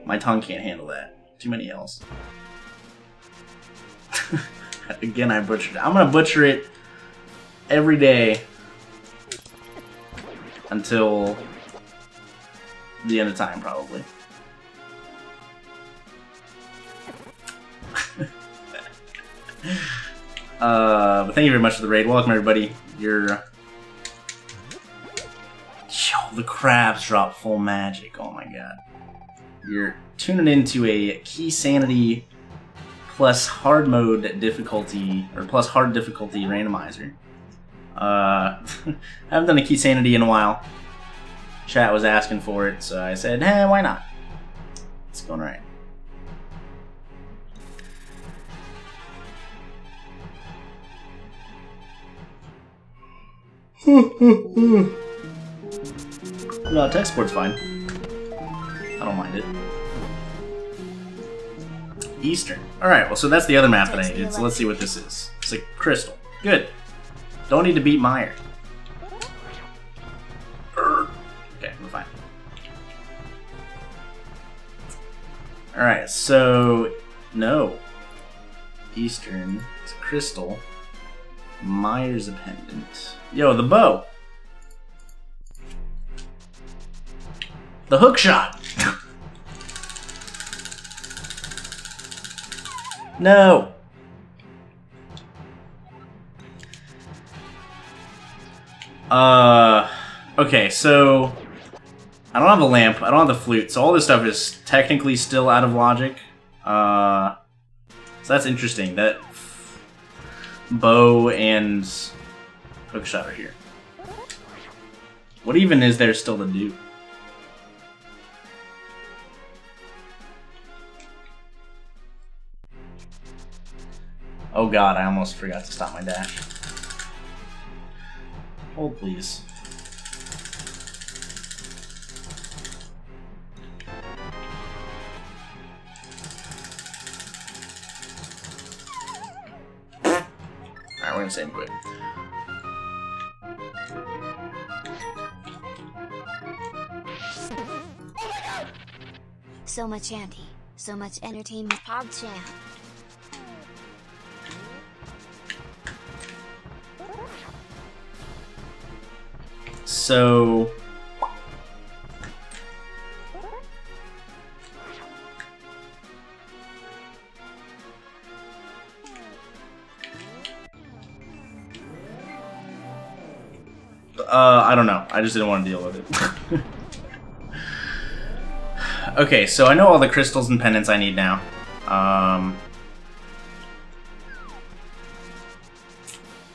My tongue can't handle that. Too many L's. Again, I butchered it. I'm gonna butcher it every day until the end of time, probably. But thank you very much for the raid. Welcome, everybody. Yo, the crabs drop full magic. Oh my god. You're tuning into a Keysanity plus hard mode difficulty, or plus hard difficulty randomizer. I haven't done a Keysanity in a while. Chat was asking for it, so I said, hey, why not? It's going right. No, tech sport's fine. I don't mind it. Eastern. Alright, well, so that's the other map that I needed, so let's see what this is. It's a crystal. Good. Don't need to beat Meyer. Okay, we're fine. Alright, so... no. Eastern. It's a crystal. Meyer's a pendant. Yo, the bow! The hook shot! No! Okay, so I don't have a lamp, I don't have the flute, so all this stuff is technically still out of logic. So that's interesting, that bow and hookshot are here. What even is there still to do? Oh god, I almost forgot to stop my dash. Hold please. Alright, we're gonna save quick.
So much anti, so much entertainment pog jam.
So I don't know. I just didn't want to deal with it. Okay, so I know all the crystals and pendants I need now.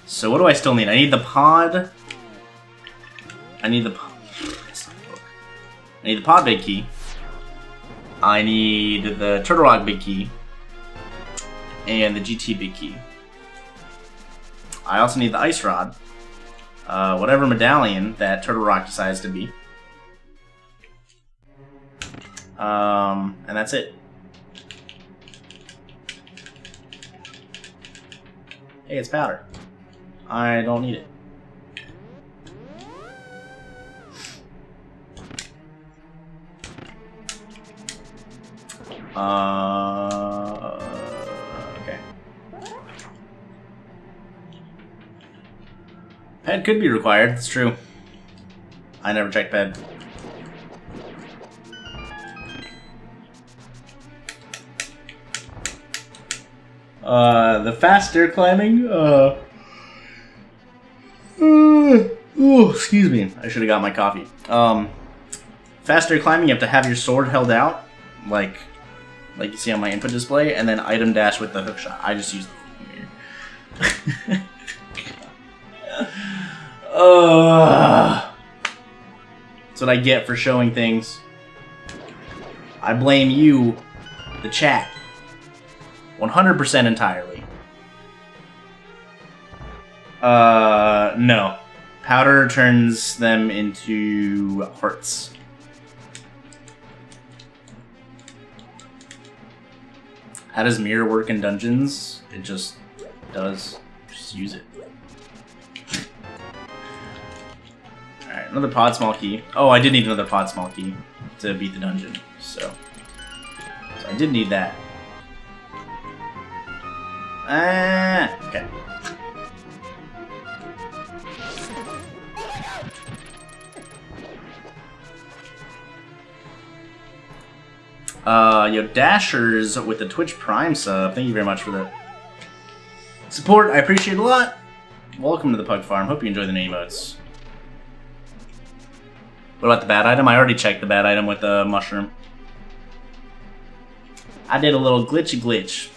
So what do I still need? I need the pod. I need the pod big key. I need the Turtle Rock big key. And the GT big key. I also need the ice rod. Whatever medallion that Turtle Rock decides to be. And that's it. Hey, it's powder. I don't need it. Okay. Ped could be required, it's true. I never checked ped. The fast stair climbing, excuse me, I should have got my coffee. Fast stair climbing, you have to have your sword held out, like you see on my input display, and then item dash with the hookshot. I just use the here. That's what I get for showing things. I blame you, the chat. 100% entirely. No. Powder turns them into hearts. How does mirror work in dungeons? It just does. Just use it. Alright, another pod small key. Oh, I did need another pod small key to beat the dungeon, so I did need that. Okay. Yo, Dashers with the Twitch Prime sub. Thank you very much for the support. I appreciate it a lot. Welcome to the Pug Farm. Hope you enjoy the new emotes. What about the bad item? I already checked the bad item with the mushroom. I did a little glitchy glitch.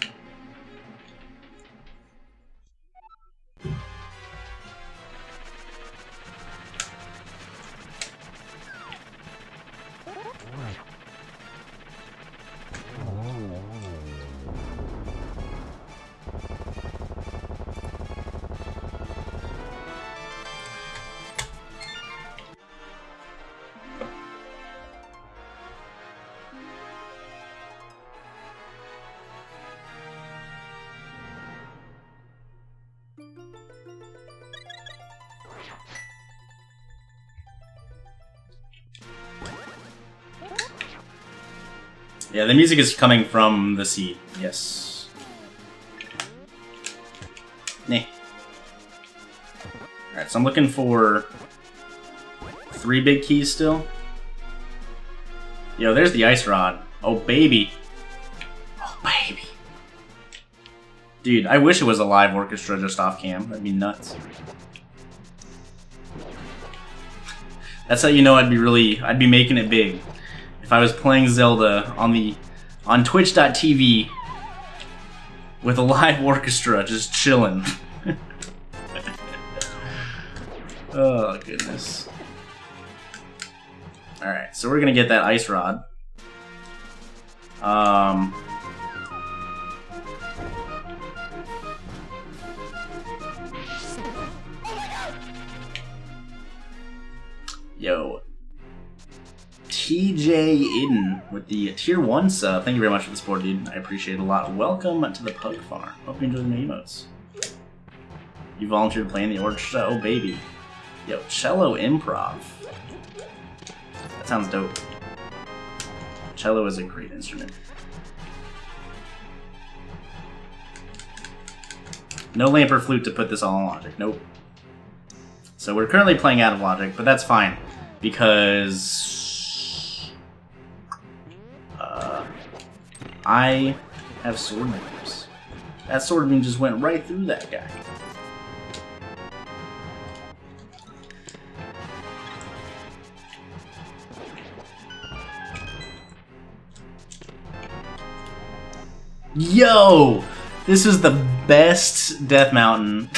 Yeah, the music is coming from the seed. Yes. Nah. Alright, so I'm looking for 3 big keys still. Yo, there's the ice rod. Oh, baby. Oh, baby. Dude, I wish it was a live orchestra just off cam. That'd be nuts. That's how you know I'd be making it big. If I was playing Zelda on Twitch.tv with a live orchestra just chilling. Oh goodness. Alright, so we're gonna get that ice rod. Yo. TJ Iden with the tier 1 sub. Thank you very much for the support, dude. I appreciate it a lot. Welcome to the Pug Farm. Hope you enjoy the new emotes. You volunteered to play in the orchestra? Oh, baby. Yo, cello improv. That sounds dope. Cello is a great instrument. No lamp or flute to put this all in logic. Nope. So we're currently playing out of logic, but that's fine. Because I have sword beams. That sword beam just went right through that guy. Yo! This is the best Death Mountain.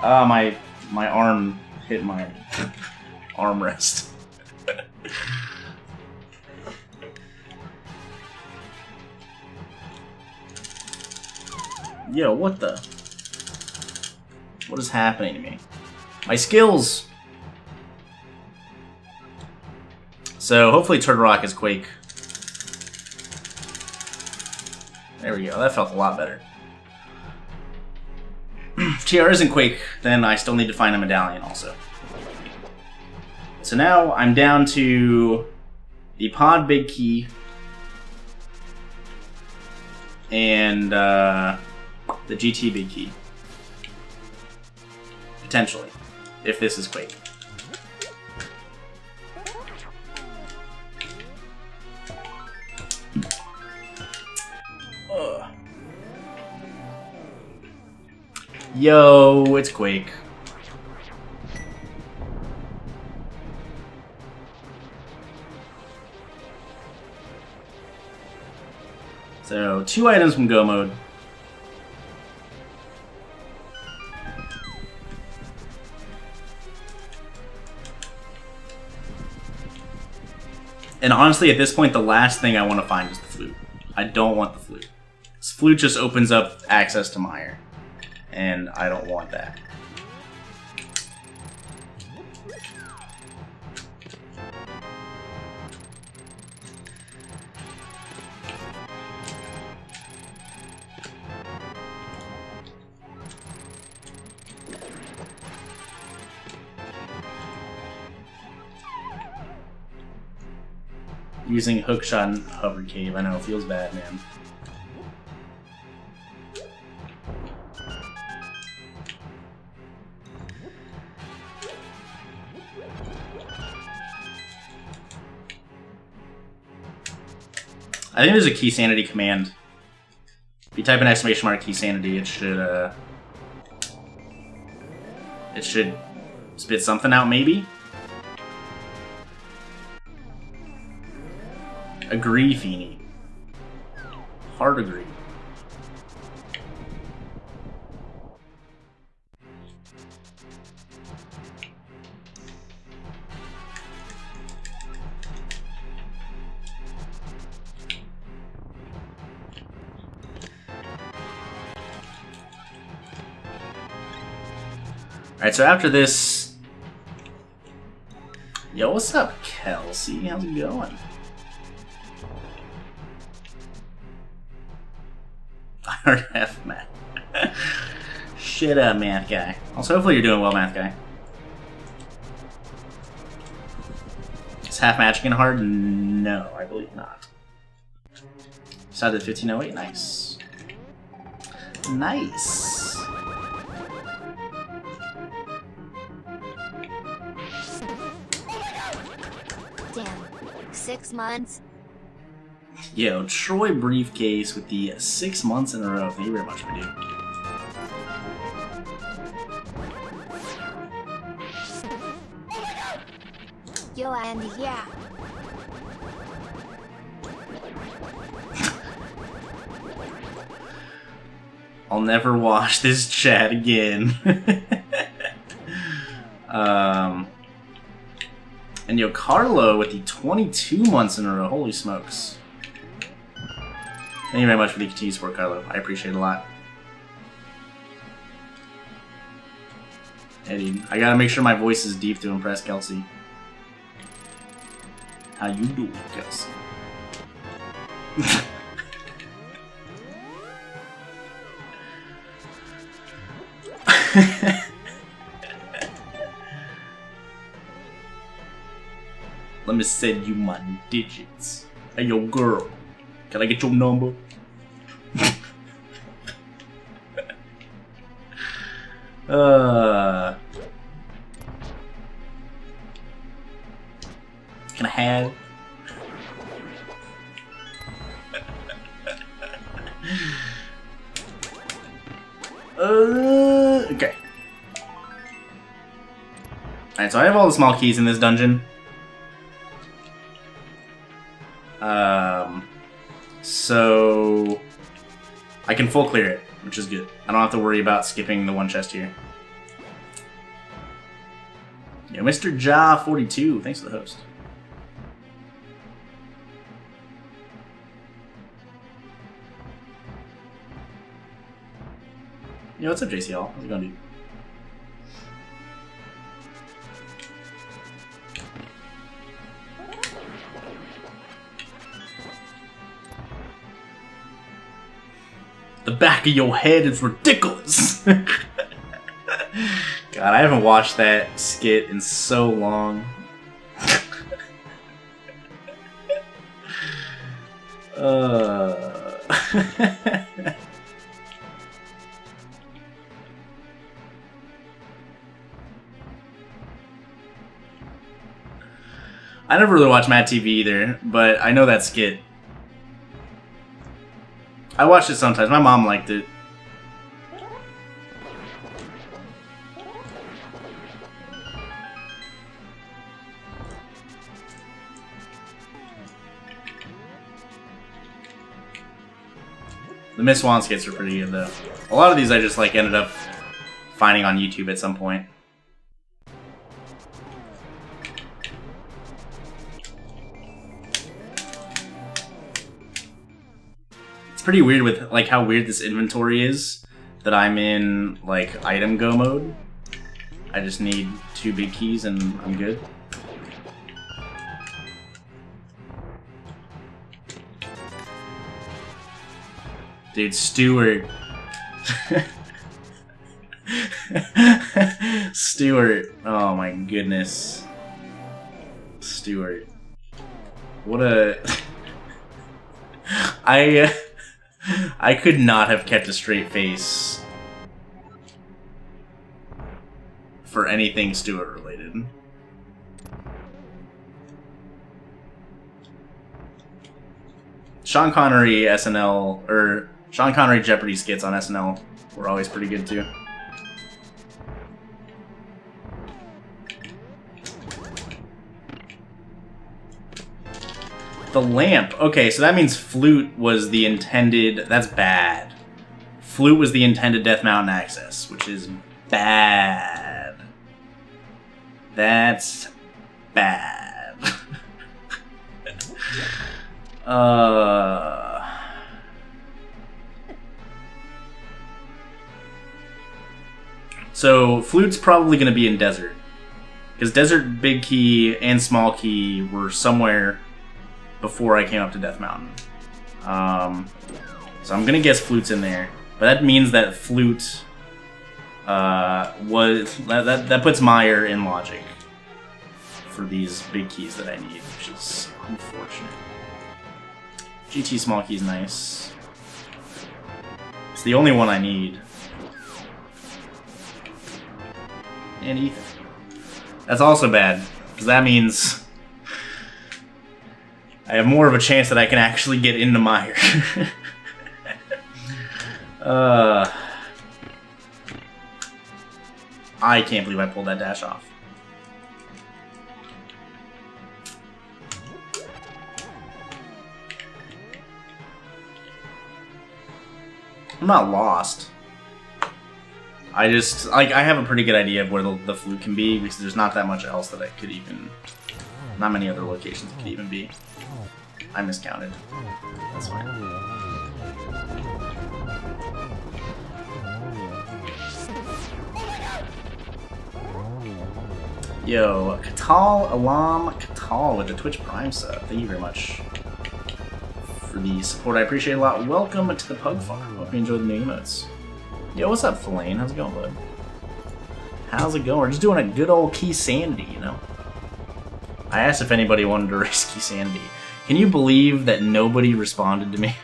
My arm hit my armrest. Yo, what the? What is happening to me? My skills! So, hopefully Turtle Rock is Quake. There we go, that felt a lot better. If TR isn't Quake, then I still need to find a medallion also. So now I'm down to the Pod Big Key and the GT Big Key. Potentially, if this is Quake. Ugh. Yo, it's Quake. So, 2 items from Go Mode. And honestly, at this point, the last thing I want to find is the flute. I don't want the flute. This flute just opens up access to Mire. And I don't want that. Using hookshot and hover cave, I know it feels bad, man. I think there's a Keysanity command. If you type in !Keysanity, it should spit something out, maybe? Agree, Feeny. Hard agree. Alright, so after this... Yo, what's up, Kelsey? How's it going? I heard F math. Shut up, math guy. Also, hopefully you're doing well, math guy. Is half magic and hard? No, I believe not. Decided 1508, nice. Nice.
Damn. 6 months?
Yo, Troy Briefcase with the 6 months in a row. Thank you very much, my dude.
Yo, and yeah.
I'll never watch this chat again. And yo, Carlo with the 22 months in a row. Holy smokes. Thank you very much for the continued support, Carlo. I appreciate it a lot. Eddie, I gotta make sure my voice is deep to impress Kelsey. How you doing, Kelsey? Let me send you my digits. Hey, yo, girl. Can I get your number? Can I have? Okay. Alright, so I have all the small keys in this dungeon. So I can full clear it, which is good. I don't have to worry about skipping the one chest here. Yo, Mr. Ja42, thanks for the host. Yo, what's up, JCL? How's it going, dude? The back of your head is ridiculous. God, I haven't watched that skit in so long. I never really watched Mad TV either, but I know that skit. I watched it sometimes. My mom liked it. The Miss Swan skits are pretty good, though. A lot of these I just like ended up finding on YouTube at some point. It's pretty weird with like how weird this inventory is that I'm in like item go mode. I just need 2 big keys and I'm good. Dude, Stuart. Stuart. Oh my goodness. Stuart. What a... I could not have kept a straight face for anything Stuart related. Sean Connery SNL, or Sean Connery Jeopardy skits on SNL were always pretty good too. The lamp. Okay, so that means flute was the intended... That's bad. Flute was the intended Death Mountain access, which is bad. That's bad. So, flute's probably going to be in desert. Because desert big key and small key were somewhere before I came up to Death Mountain. So I'm gonna guess flute's in there. But that means that flute was... That puts Meyer in logic for these big keys that I need, which is unfortunate. GT small key is nice. It's the only one I need. And Ethan. That's also bad, because that means I have more of a chance that I can actually get into Meyer. I can't believe I pulled that dash off. I'm not lost. I just, like, I have a pretty good idea of where the flute can be, because there's not that much else that I could even... Not many other locations it could even be. I miscounted. That's fine. Yo, Katal Alam Katal with the Twitch Prime sub. Thank you very much for the support. I appreciate it a lot. Welcome to the Pug Farm. Hope you enjoyed the new emotes. Yo, what's up, Filane? How's it going, bud? How's it going? We're just doing a good old Keysanity, you know? I asked if anybody wanted to race Keysanity. Can you believe that nobody responded to me?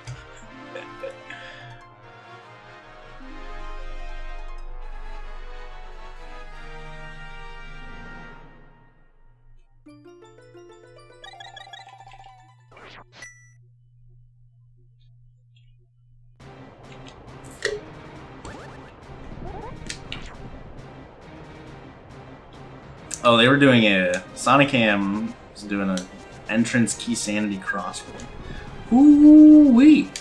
Oh, they were doing a... Sonicam was doing an entrance Keysanity crossroad. Ooh-wee!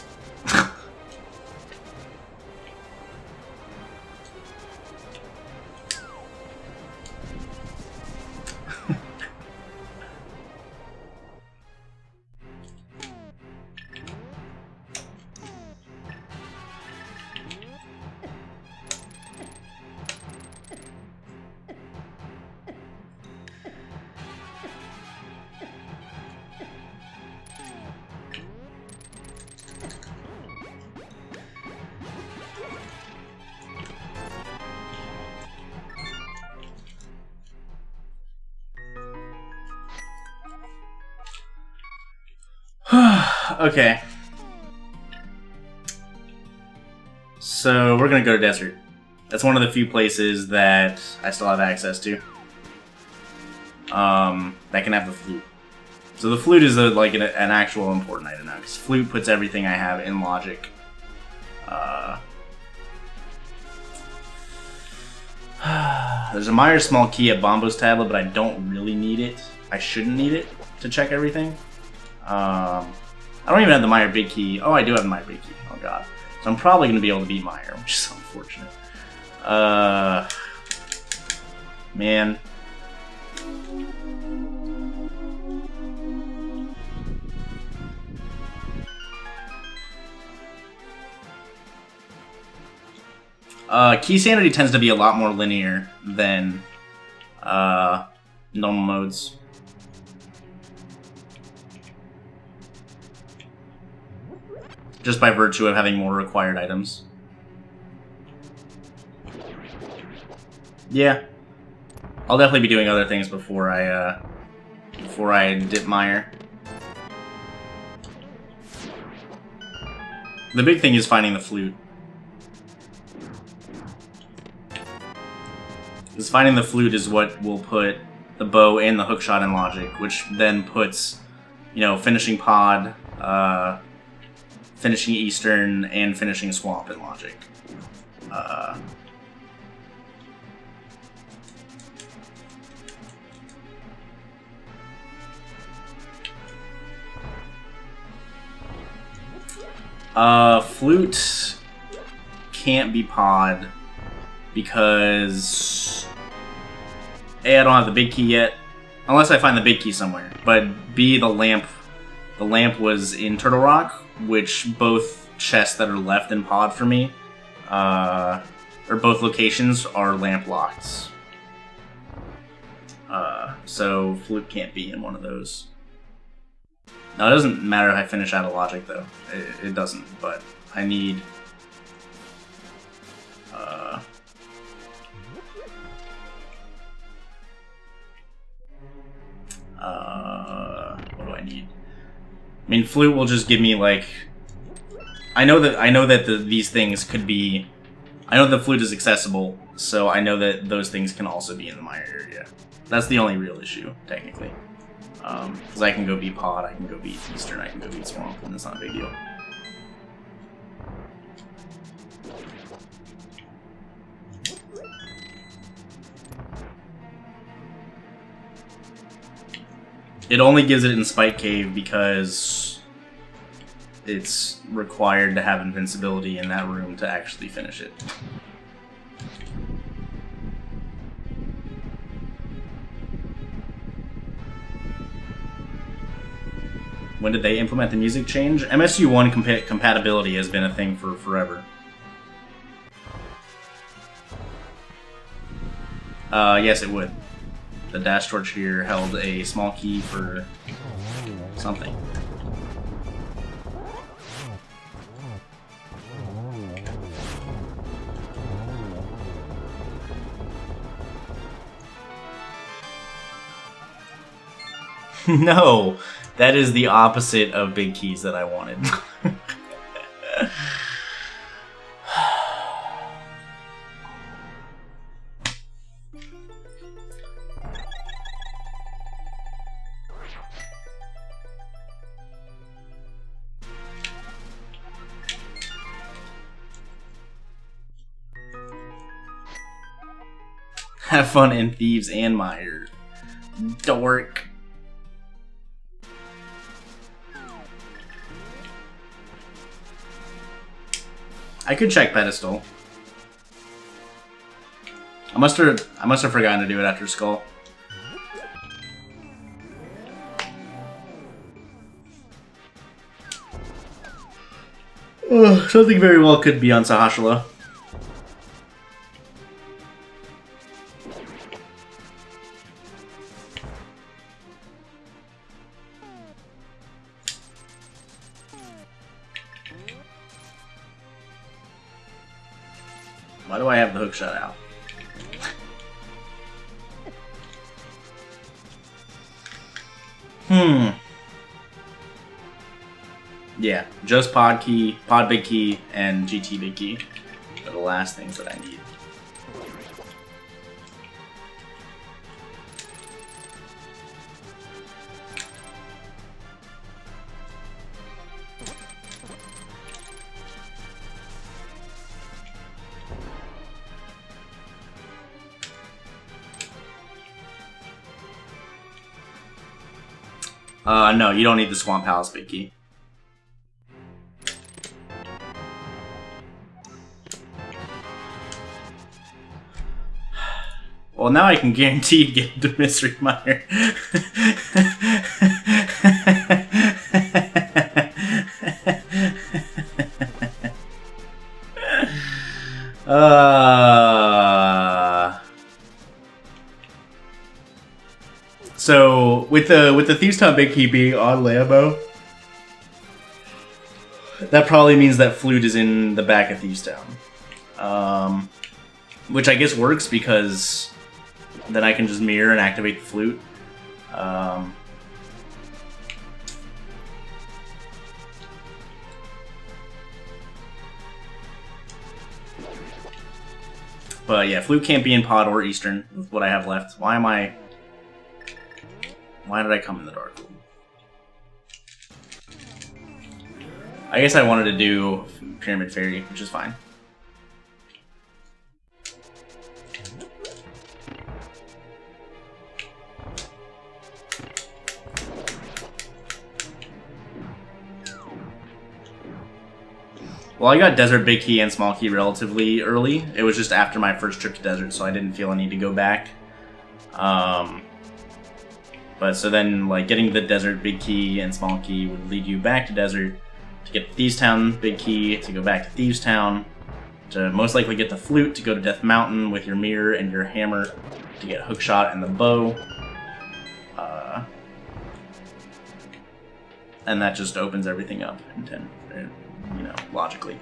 Okay. So, we're gonna go to Desert. That's one of the few places that I still have access to. That can have the flute. So the flute is like an actual important item now, because flute puts everything I have in logic. There's a Meyer small key at Bombo's tablet, but I don't really need it. I shouldn't need it to check everything. I don't even have the Meyer big key. Oh, I do have the Meyer big key. Oh god. So I'm probably going to be able to beat Meyer, which is unfortunate. Man. Keysanity tends to be a lot more linear than normal modes. Just by virtue of having more required items. Yeah. I'll definitely be doing other things before I dip Meyer. The big thing is finding the flute. Because finding the flute is what will put the bow and the hookshot in logic, which then puts, you know, finishing pod, finishing Eastern, and finishing Swamp in logic. Flute can't be pod because A, I don't have the big key yet, unless I find the big key somewhere. But B, the lamp was in Turtle Rock, which both chests that are left in pod for me, or both locations, are lamp locked. So flute can't be in one of those. Now, it doesn't matter if I finish out of logic, though. It doesn't, but I need... what do I need? I mean, flute will just give me, like... I know that these things could be... I know the flute is accessible, so I know that those things can also be in the Meyer area. That's the only real issue, technically. Because I can go beat Pod, I can go beat Eastern, I can go beat Swamp, and it's not a big deal. It only gives it in Spike Cave because it's required to have invincibility in that room to actually finish it. When did they implement the music change? MSU1 compatibility has been a thing for forever. Yes, it would. The dash torch here held a small key for something. No, that is the opposite of big keys that I wanted. Have fun in Thieves and Mire. Dork. I could check pedestal. I must have forgotten to do it after Skull. Something very well could be on Sahashala. Why do I have the hook shot out? Yeah, just pod key, pod big key, and GT big key are the last things that I need. No, you don't need the Swamp Palace big key. Well, now I can guarantee to get into Mystery Mire. So with the Thieves Town big key being on Lambo, that probably means that flute is in the back of Thieves Town, which I guess works because then I can just mirror and activate the flute. But yeah, flute can't be in pod or Eastern with what I have left. Why did I come in the dark room? I guess I wanted to do Pyramid Fairy, which is fine. Well, I got Desert Big Key and Small Key relatively early. It was just after my first trip to Desert, so I didn't feel a need to go back. But so then, like, getting the Desert Big Key and Small Key would lead you back to Desert to get the Thieves Town Big Key, to go back to Thieves Town, to most likely get the Flute, to go to Death Mountain with your mirror and your hammer, to get Hookshot and the bow. And that just opens everything up in 10, you know, logically.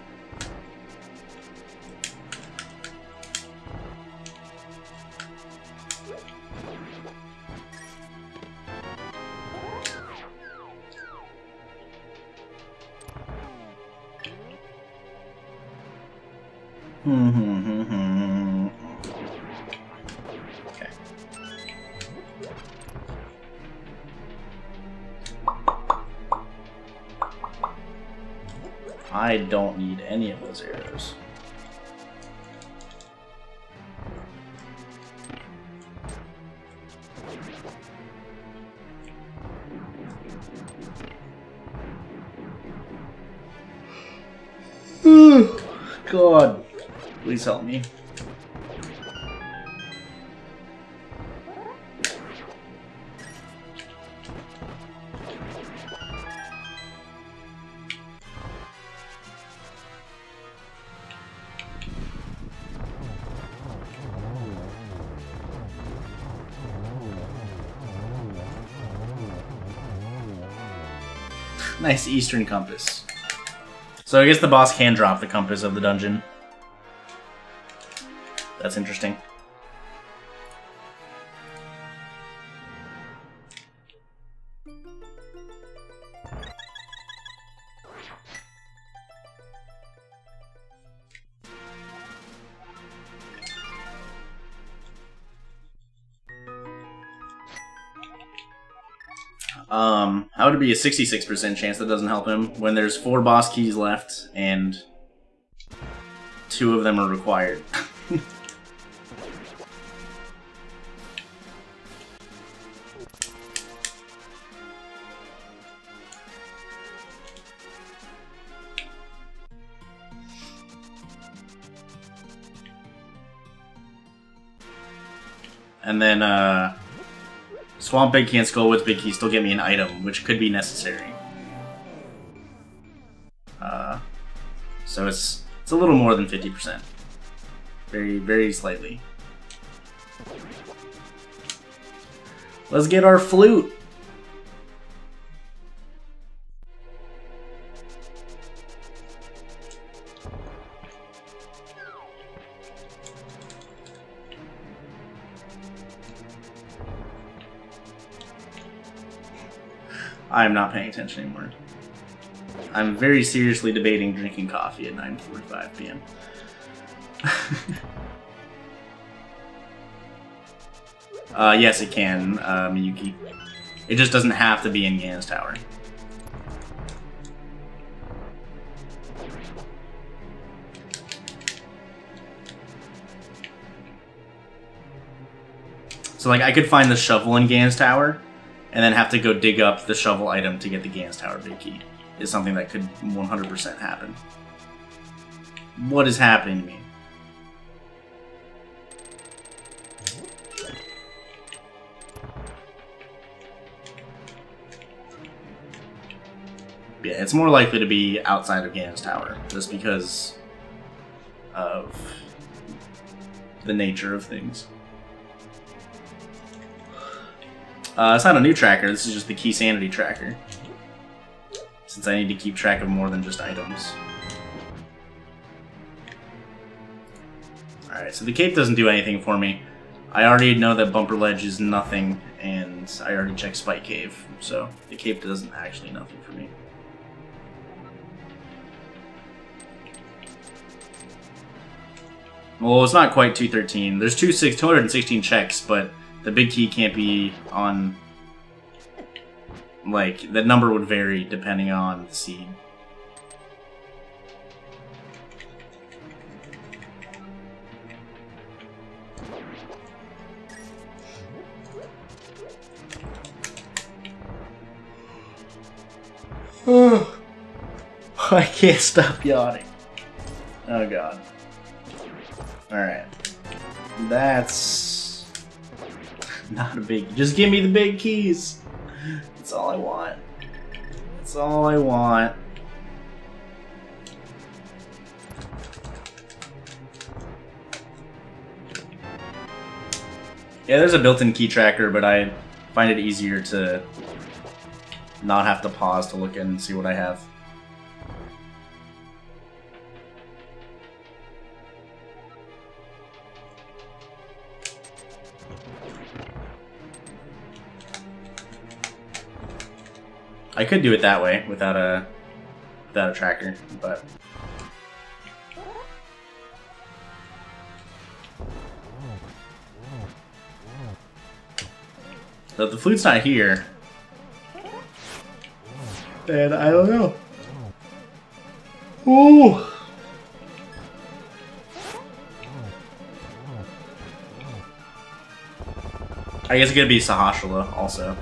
Okay. I don't need any of those arrows. God. Please help me. Nice eastern compass. So I guess the boss can drop the compass of the dungeon. That's interesting. How would it be a 66% chance that doesn't help him when there's 4 boss keys left and 2 of them are required? And then, Swamp Big Can't Skull with Big Key still get me an item, which could be necessary. So it's a little more than 50%. Very, very slightly. Let's get our flute! I am not paying attention anymore. I'm very seriously debating drinking coffee at 9:45 p.m. Yes, it can, Miyuki. It just doesn't have to be in Ganon's Tower. So, like, I could find the shovel in Ganon's Tower, and then have to go dig up the shovel item to get the Ganon's Tower Big Key. Is something that could 100% happen. What is happening to me? Yeah, it's more likely to be outside of Ganon's Tower, just because of the nature of things. It's not a new tracker, this is just the Keysanity tracker. Since I need to keep track of more than just items. Alright, so the cape doesn't do anything for me. I already know that Bumper Ledge is nothing, and I already checked Spike Cave, so the cape doesn't actually nothing for me. Well, it's not quite 213. There's 216 checks, but the big key can't be on... Like, that number would vary depending on the seed. I can't stop yawning. Oh god. Alright. That's... not a big... Just give me the big keys! That's all I want. That's all I want. Yeah, there's a built-in key tracker, but I find it easier to not have to pause to look and see what I have. I could do it that way without a tracker, but so if the flute's not here, then I don't know. Ooh. I guess it's gonna be Sahashala also.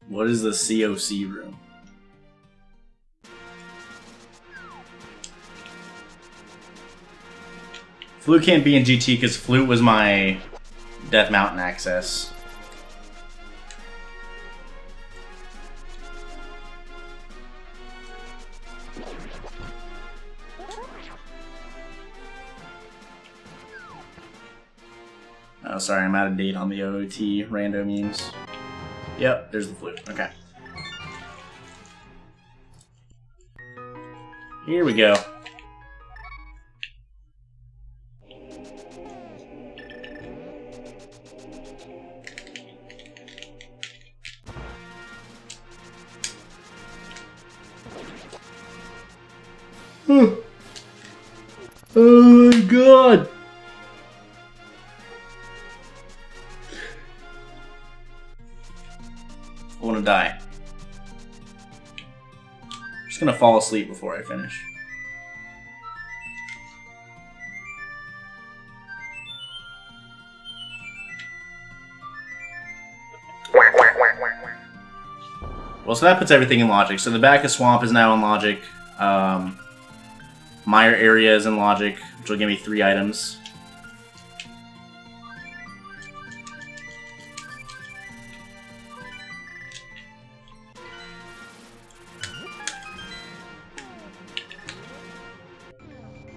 What is the COC room? Flute can't be in GT because Flute was my Death Mountain access. Oh, sorry, I'm out of date on the OOT rando memes. Yep, there's the Flute. Okay. Here we go. Oh my god! I want to die. I'm just gonna fall asleep before I finish. Well, so that puts everything in logic. So the back of Swamp is now in logic. Mire area is in logic, which will give me 3 items.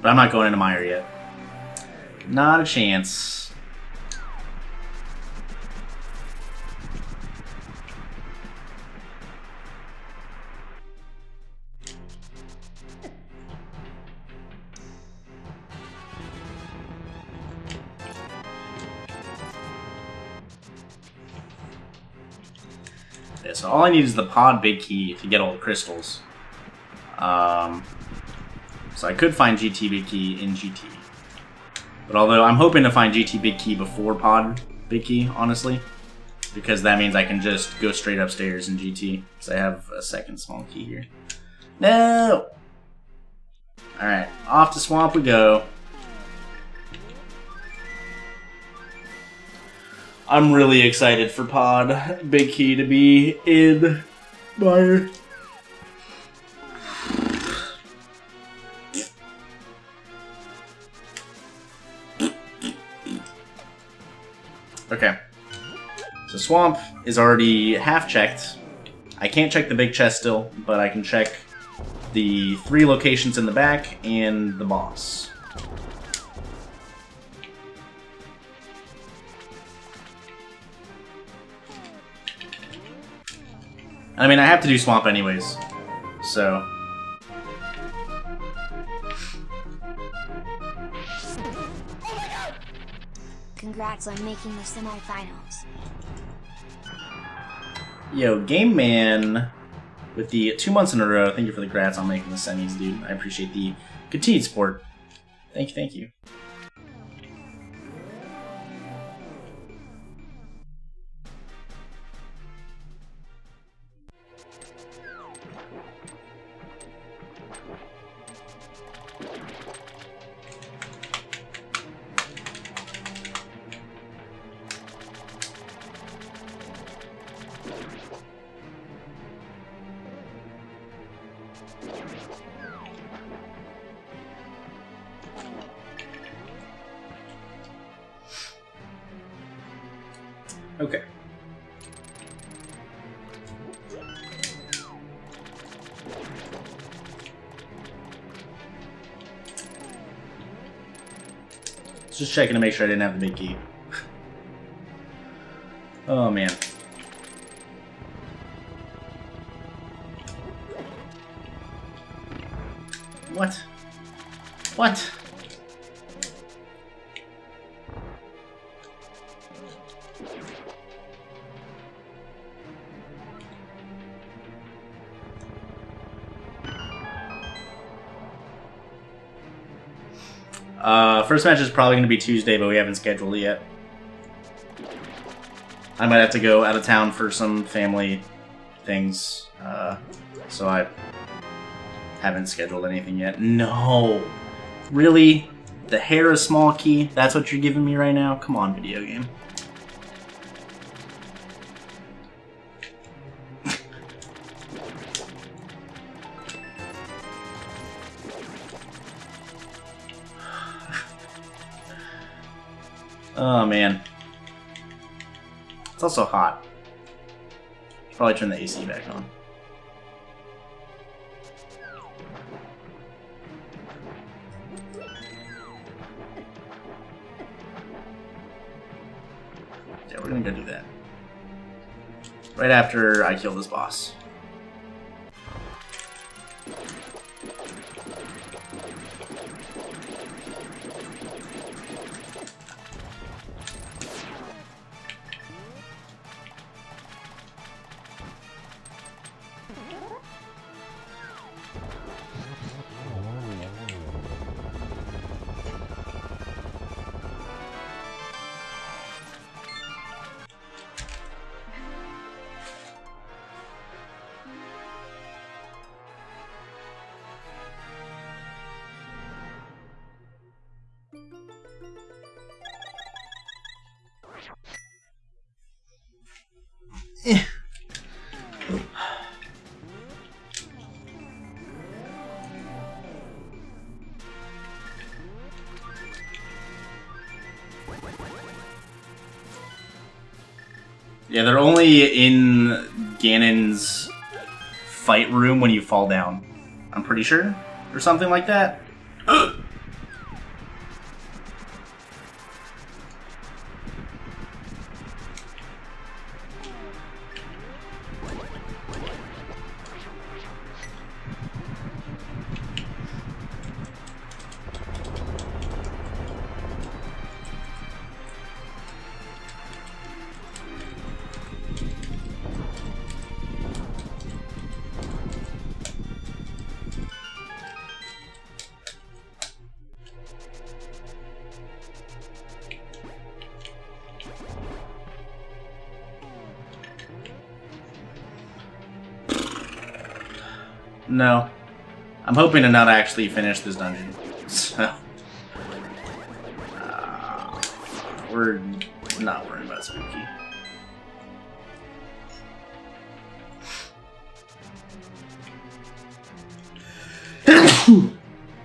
But I'm not going into Mire yet. Not a chance. Yeah, so all I need is the pod big key to get all the crystals. So I could find GT big key in GT. But although I'm hoping to find GT big key before pod big key, honestly. Because that means I can just go straight upstairs in GT. Because I have a second small key here. No! Alright, off to Swamp we go. I'm really excited for pod big key to be in Mire. Okay, so Swamp is already half checked. I can't check the big chest still, but I can check the 3 locations in the back and the boss. I mean, I have to do Swamp anyways, so...
Congrats on making the semifinals.
Yo, Game Man, with the 2 months in a row, thank you for the grats on making the semis, dude. I appreciate the continued support. Thank you, thank you. Okay. Just checking to make sure I didn't have the big key. Oh man. What? What? First match is probably going to be Tuesday, but we haven't scheduled it yet. I might have to go out of town for some family things, so I haven't scheduled anything yet. No! Really? The hair is small key? That's what you're giving me right now? Come on, video game. Oh, man. It's also hot. Should probably turn the AC back on. Yeah, we're gonna go do that. Right after I kill this boss. Yeah, they're only in Ganon's fight room when you fall down. I'm pretty sure. Or something like that. Ugh. No. I'm hoping to not actually finish this dungeon. So. We're not worrying about Spooky.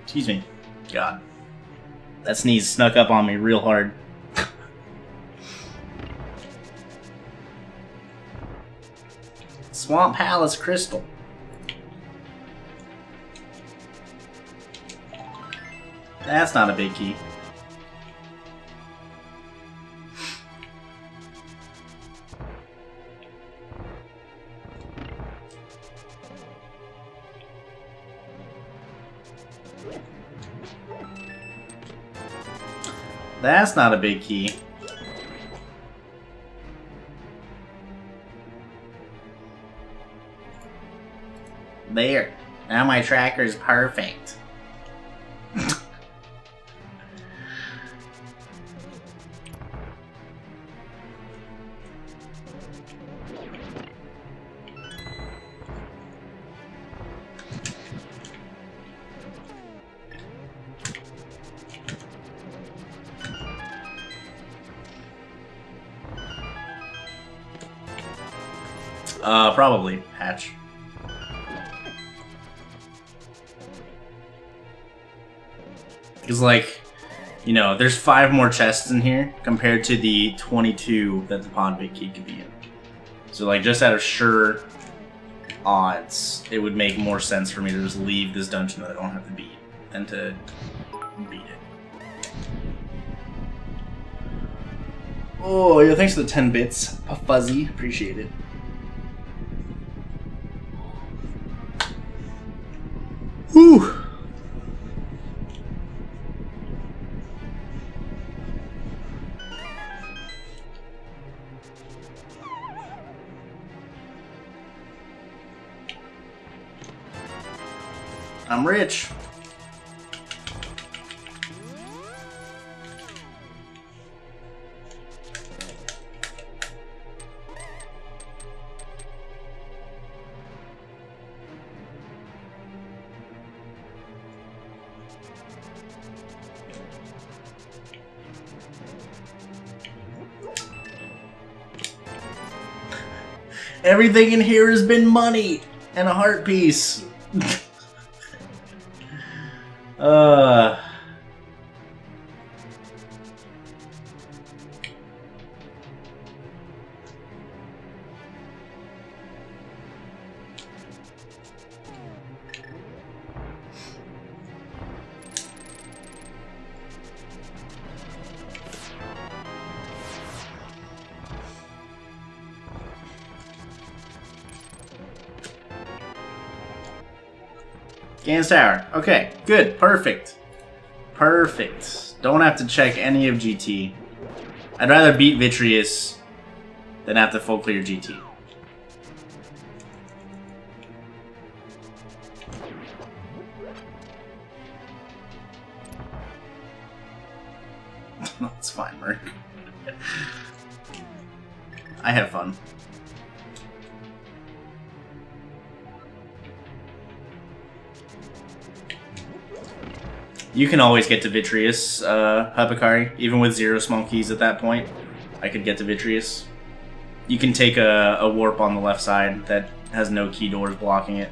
Excuse me. God. That sneeze snuck up on me real hard. Swamp Palace Crystal. That's not a big key. That's not a big key. There. Now my tracker is perfect. Probably hatch. Because, like, you know, there's 5 more chests in here compared to the 22 that the Pond Big Key could be in. So, like, just out of sure odds, it would make more sense for me to just leave this dungeon that I don't have to beat than to beat it. Oh, yeah, thanks for the 10 bits. Fuzzy, appreciate it. Whew. I'm rich. Everything in here has been money and a heart piece. Ganon's Tower. Okay, good. Perfect. Perfect. Don't have to check any of GT. I'd rather beat Vitreous than have to full clear GT. That's fine, Merc. I have fun. You can always get to Vitreous, Hapakari, even with 0 small keys at that point. I could get to Vitreous. You can take a warp on the left side that has no key doors blocking it.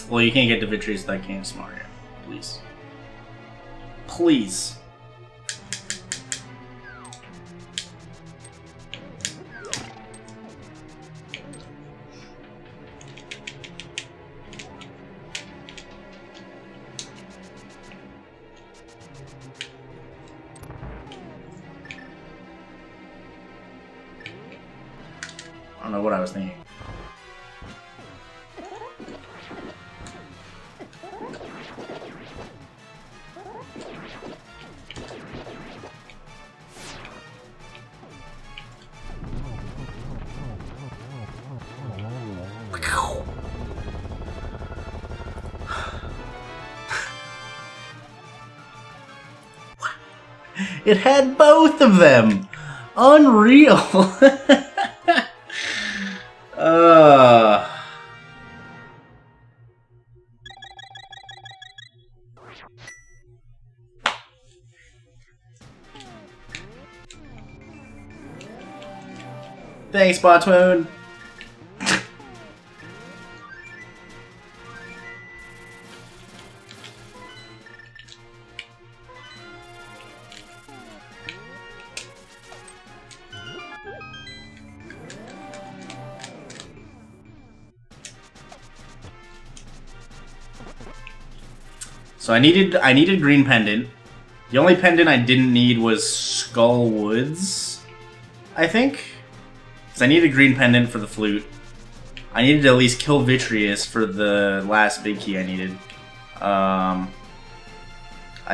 Well, you can't get to Vitreous without Game Smarter. Please. Please. I don't know what I was thinking. It had both of them! Unreal! Thanks, Botwoon! So I needed green pendant. The only pendant I didn't need was Skull Woods, I think. Because I needed green pendant for the flute. I needed to at least kill Vitreous for the last big key I needed. I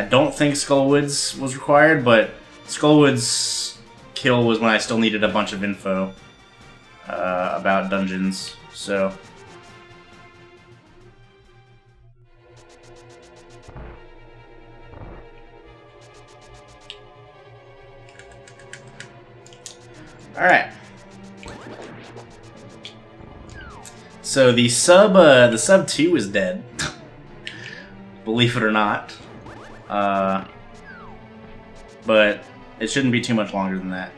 don't think Skull Woods was required, but Skull Woods kill was when I still needed a bunch of info about dungeons, so... Alright. So the sub 2 is dead. Believe it or not. But it shouldn't be too much longer than that.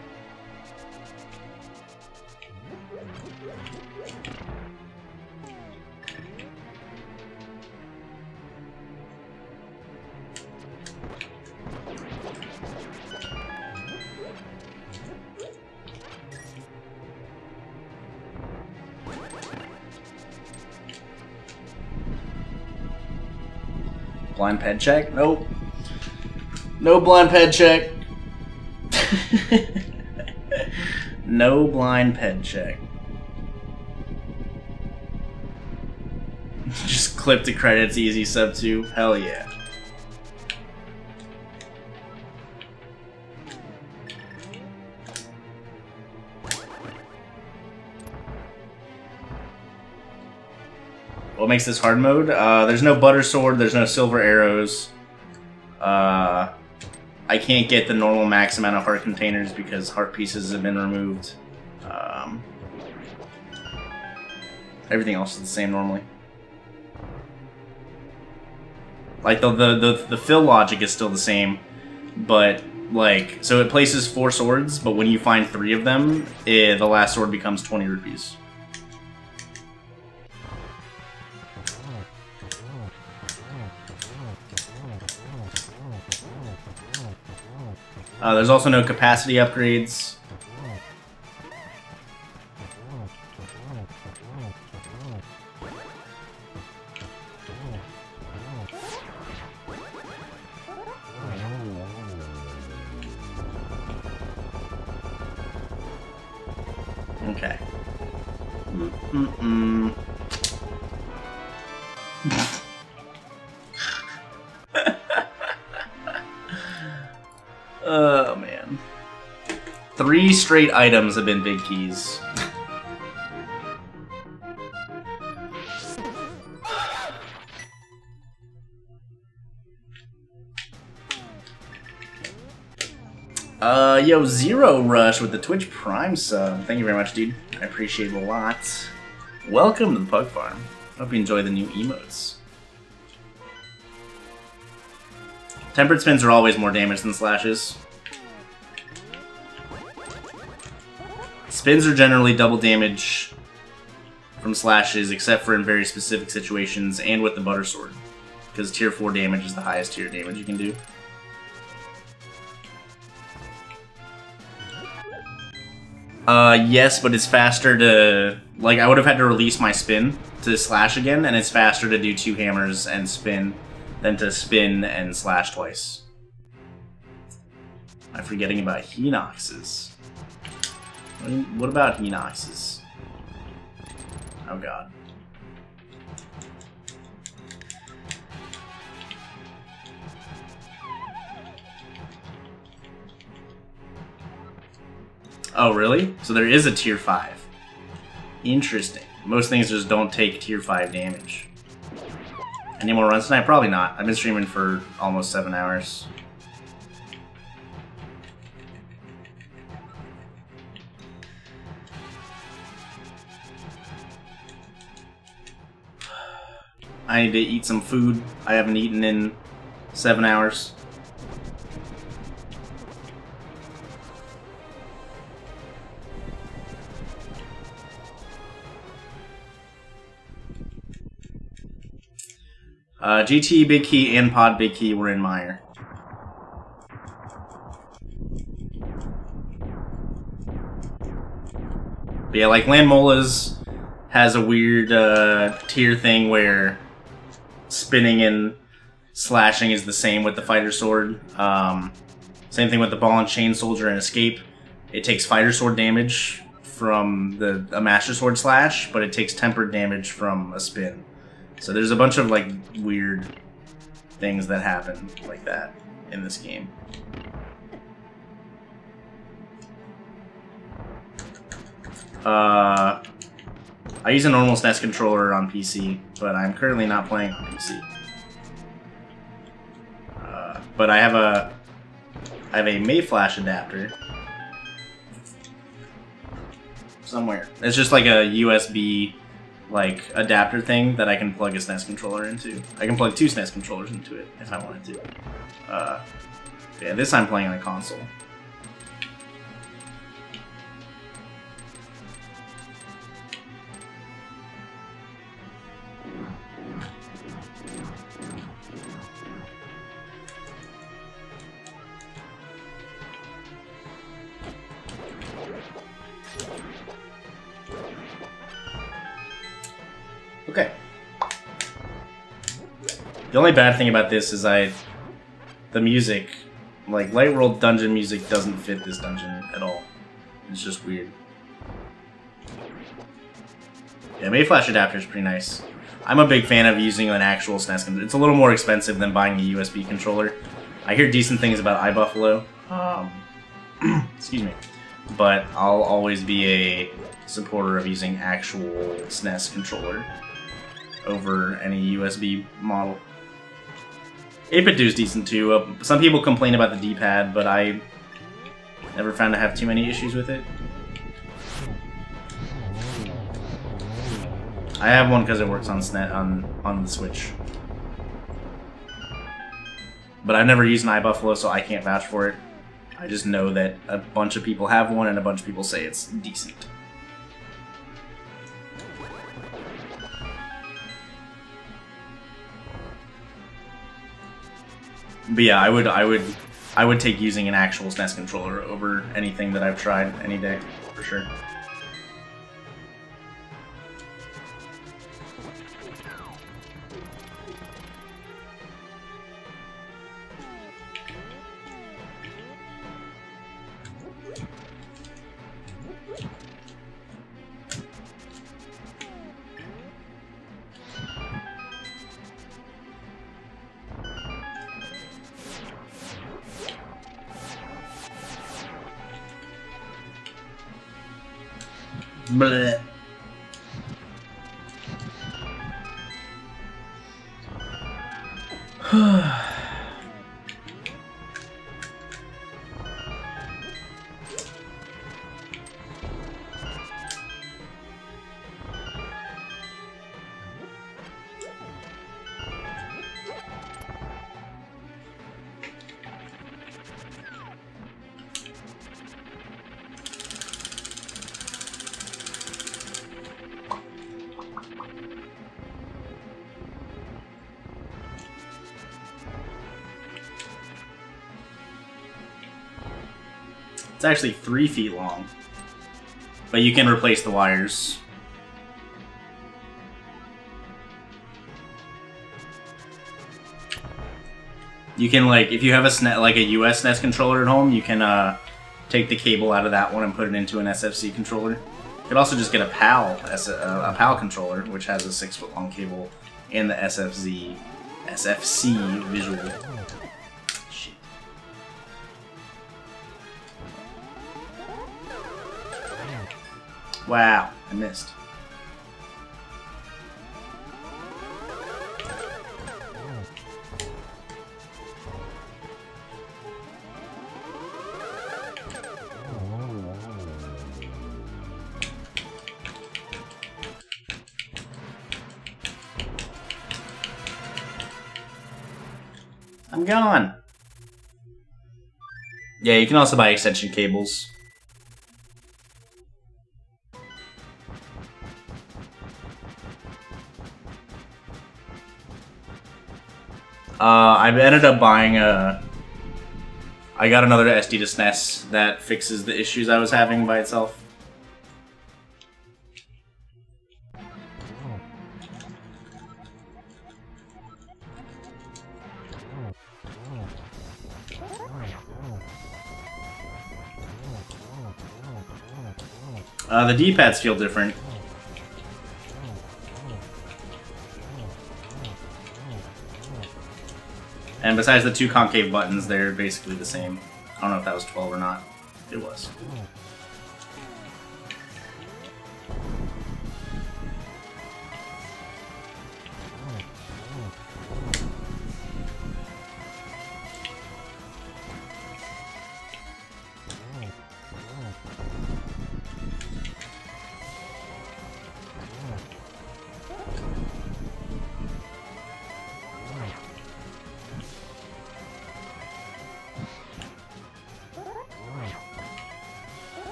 Blind ped check? Nope. No blind ped check. No blind ped check. Just clip the credits, easy sub 2. Hell yeah. What makes this hard mode? There's no butter sword, there's no silver arrows. I can't get the normal max amount of heart containers because heart pieces have been removed. Everything else is the same normally. Like the fill logic is still the same, but like so it places 4 swords, but when you find 3 of them, the last sword becomes 20 rupees. There's also no capacity upgrades. Okay. Oh, man. 3 straight items have been big keys. Yo, Zero Rush with the Twitch Prime sub. Thank you very much, dude. I appreciate it a lot. Welcome to the Pug Farm. Hope you enjoy the new emotes. Tempered spins are always more damage than slashes. Spins are generally double damage from slashes, except for in very specific situations and with the Butter Sword, because tier 4 damage is the highest tier damage you can do. Yes, but it's faster to... Like, I would have had to release my spin to slash again, and it's faster to do 2 hammers and spin than to spin and slash twice. I'm forgetting about Hinoxes. What about Hinoxes? Oh god. Oh, really? So there is a tier 5. Interesting. Most things just don't take tier 5 damage. Any more runs tonight? Probably not. I've been streaming for almost 7 hours. I need to eat some food. I haven't eaten in 7 hours. GT Big Key and Pod Big Key were in Mire. But yeah, like Landmola's has a weird tier thing where spinning and slashing is the same with the Fighter Sword. Same thing with the Ball and Chain Soldier and Escape. It takes Fighter Sword damage from a Master Sword slash, but it takes tempered damage from a spin. So there's a bunch of like weird things that happen like that in this game. I use a normal SNES controller on PC, but I'm currently not playing on PC. But I have a Mayflash adapter somewhere. It's just like a USB like adapter thing that I can plug a SNES controller into. I can plug 2 SNES controllers into it if I wanted to. Yeah, this I'm playing on a console. Okay. The only bad thing about this is the music, like Light World dungeon music doesn't fit this dungeon at all. It's just weird. Yeah, Mayflash adapter is pretty nice. I'm a big fan of using an actual SNES controller. It's a little more expensive than buying a USB controller. I hear decent things about iBuffalo. Excuse me. But I'll always be a supporter of using actual SNES controller over any USB model. 8-bit is decent too. Some people complain about the D-pad, but I never found to have too many issues with it. I have one because it works on on the Switch. But I've never used an iBuffalo, so I can't vouch for it. I just know that a bunch of people have one and a bunch of people say it's decent. But yeah, I would take using an actual SNES controller over anything that I've tried any day, for sure. Blech. It's actually 3 feet long, but you can replace the wires. You can, like, if you have a SNES, like a US SNES controller at home, you can take the cable out of that one and put it into an SFC controller. You could also just get a PAL controller, which has a 6-foot-long cable and the SFC visual. Shit. Wow, I missed. I'm gone. Yeah, you can also buy extension cables. I ended up buying a... I got another SD to SNES that fixes the issues I was having by itself. The D-pads feel different. And besides the 2 concave buttons, they're basically the same. I don't know if that was 12 or not. It was.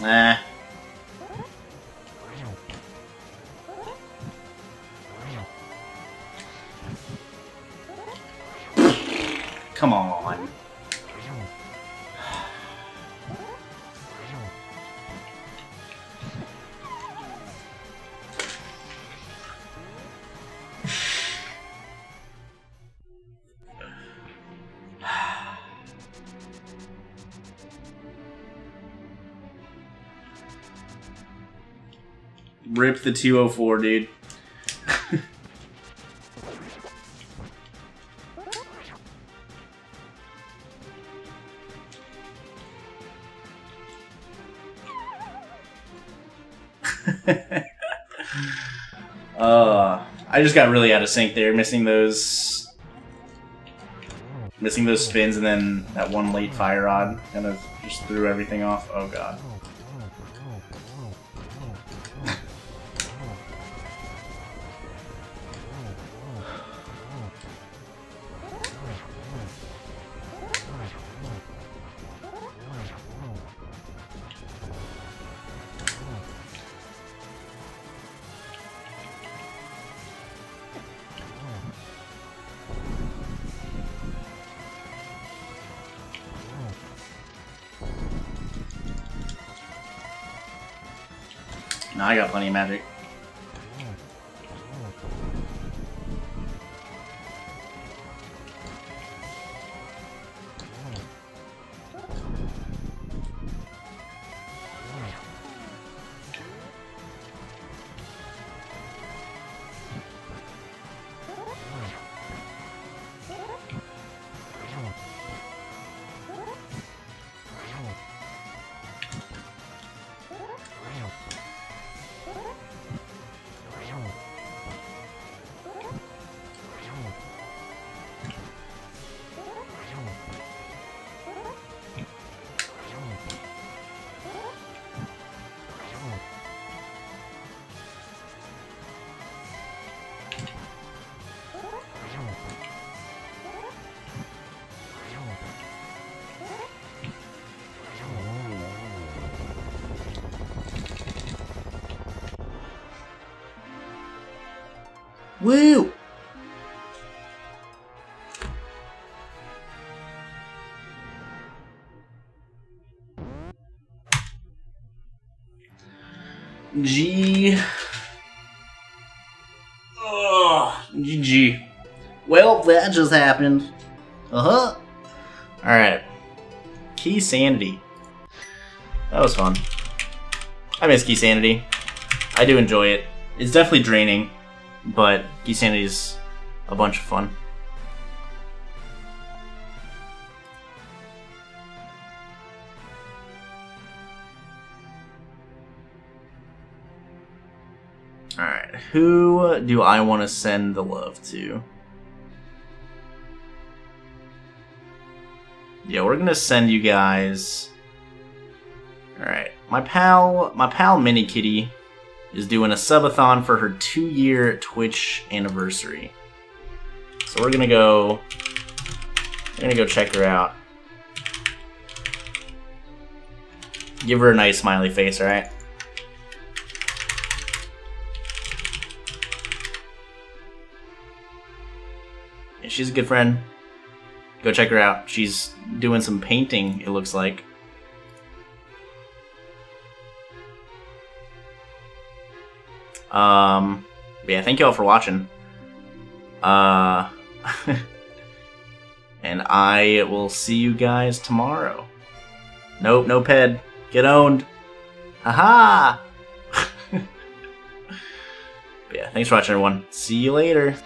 Nah. Come on. Rip the 204, dude. I just got really out of sync there, missing those spins, and then that one late fire rod kind of just threw everything off. Oh god. No, I got plenty of magic. Woo! G. Ugh, GG. Well, that just happened. Uh-huh. Alright. Keysanity. That was fun. I miss Keysanity. I do enjoy it. It's definitely draining, but Keysanity is a bunch of fun. Alright, who do I want to send the love to? Yeah, we're gonna send you guys. Alright, my pal Mini Kitty is doing a subathon for her 2-year Twitch anniversary. So we're gonna go check her out. Give her a nice smiley face, alright? Yeah, she's a good friend. Go check her out. She's doing some painting, it looks like. Yeah, thank you all for watching. And I will see you guys tomorrow. Nope, no ped. Get owned. Haha! Yeah, thanks for watching, everyone. See you later.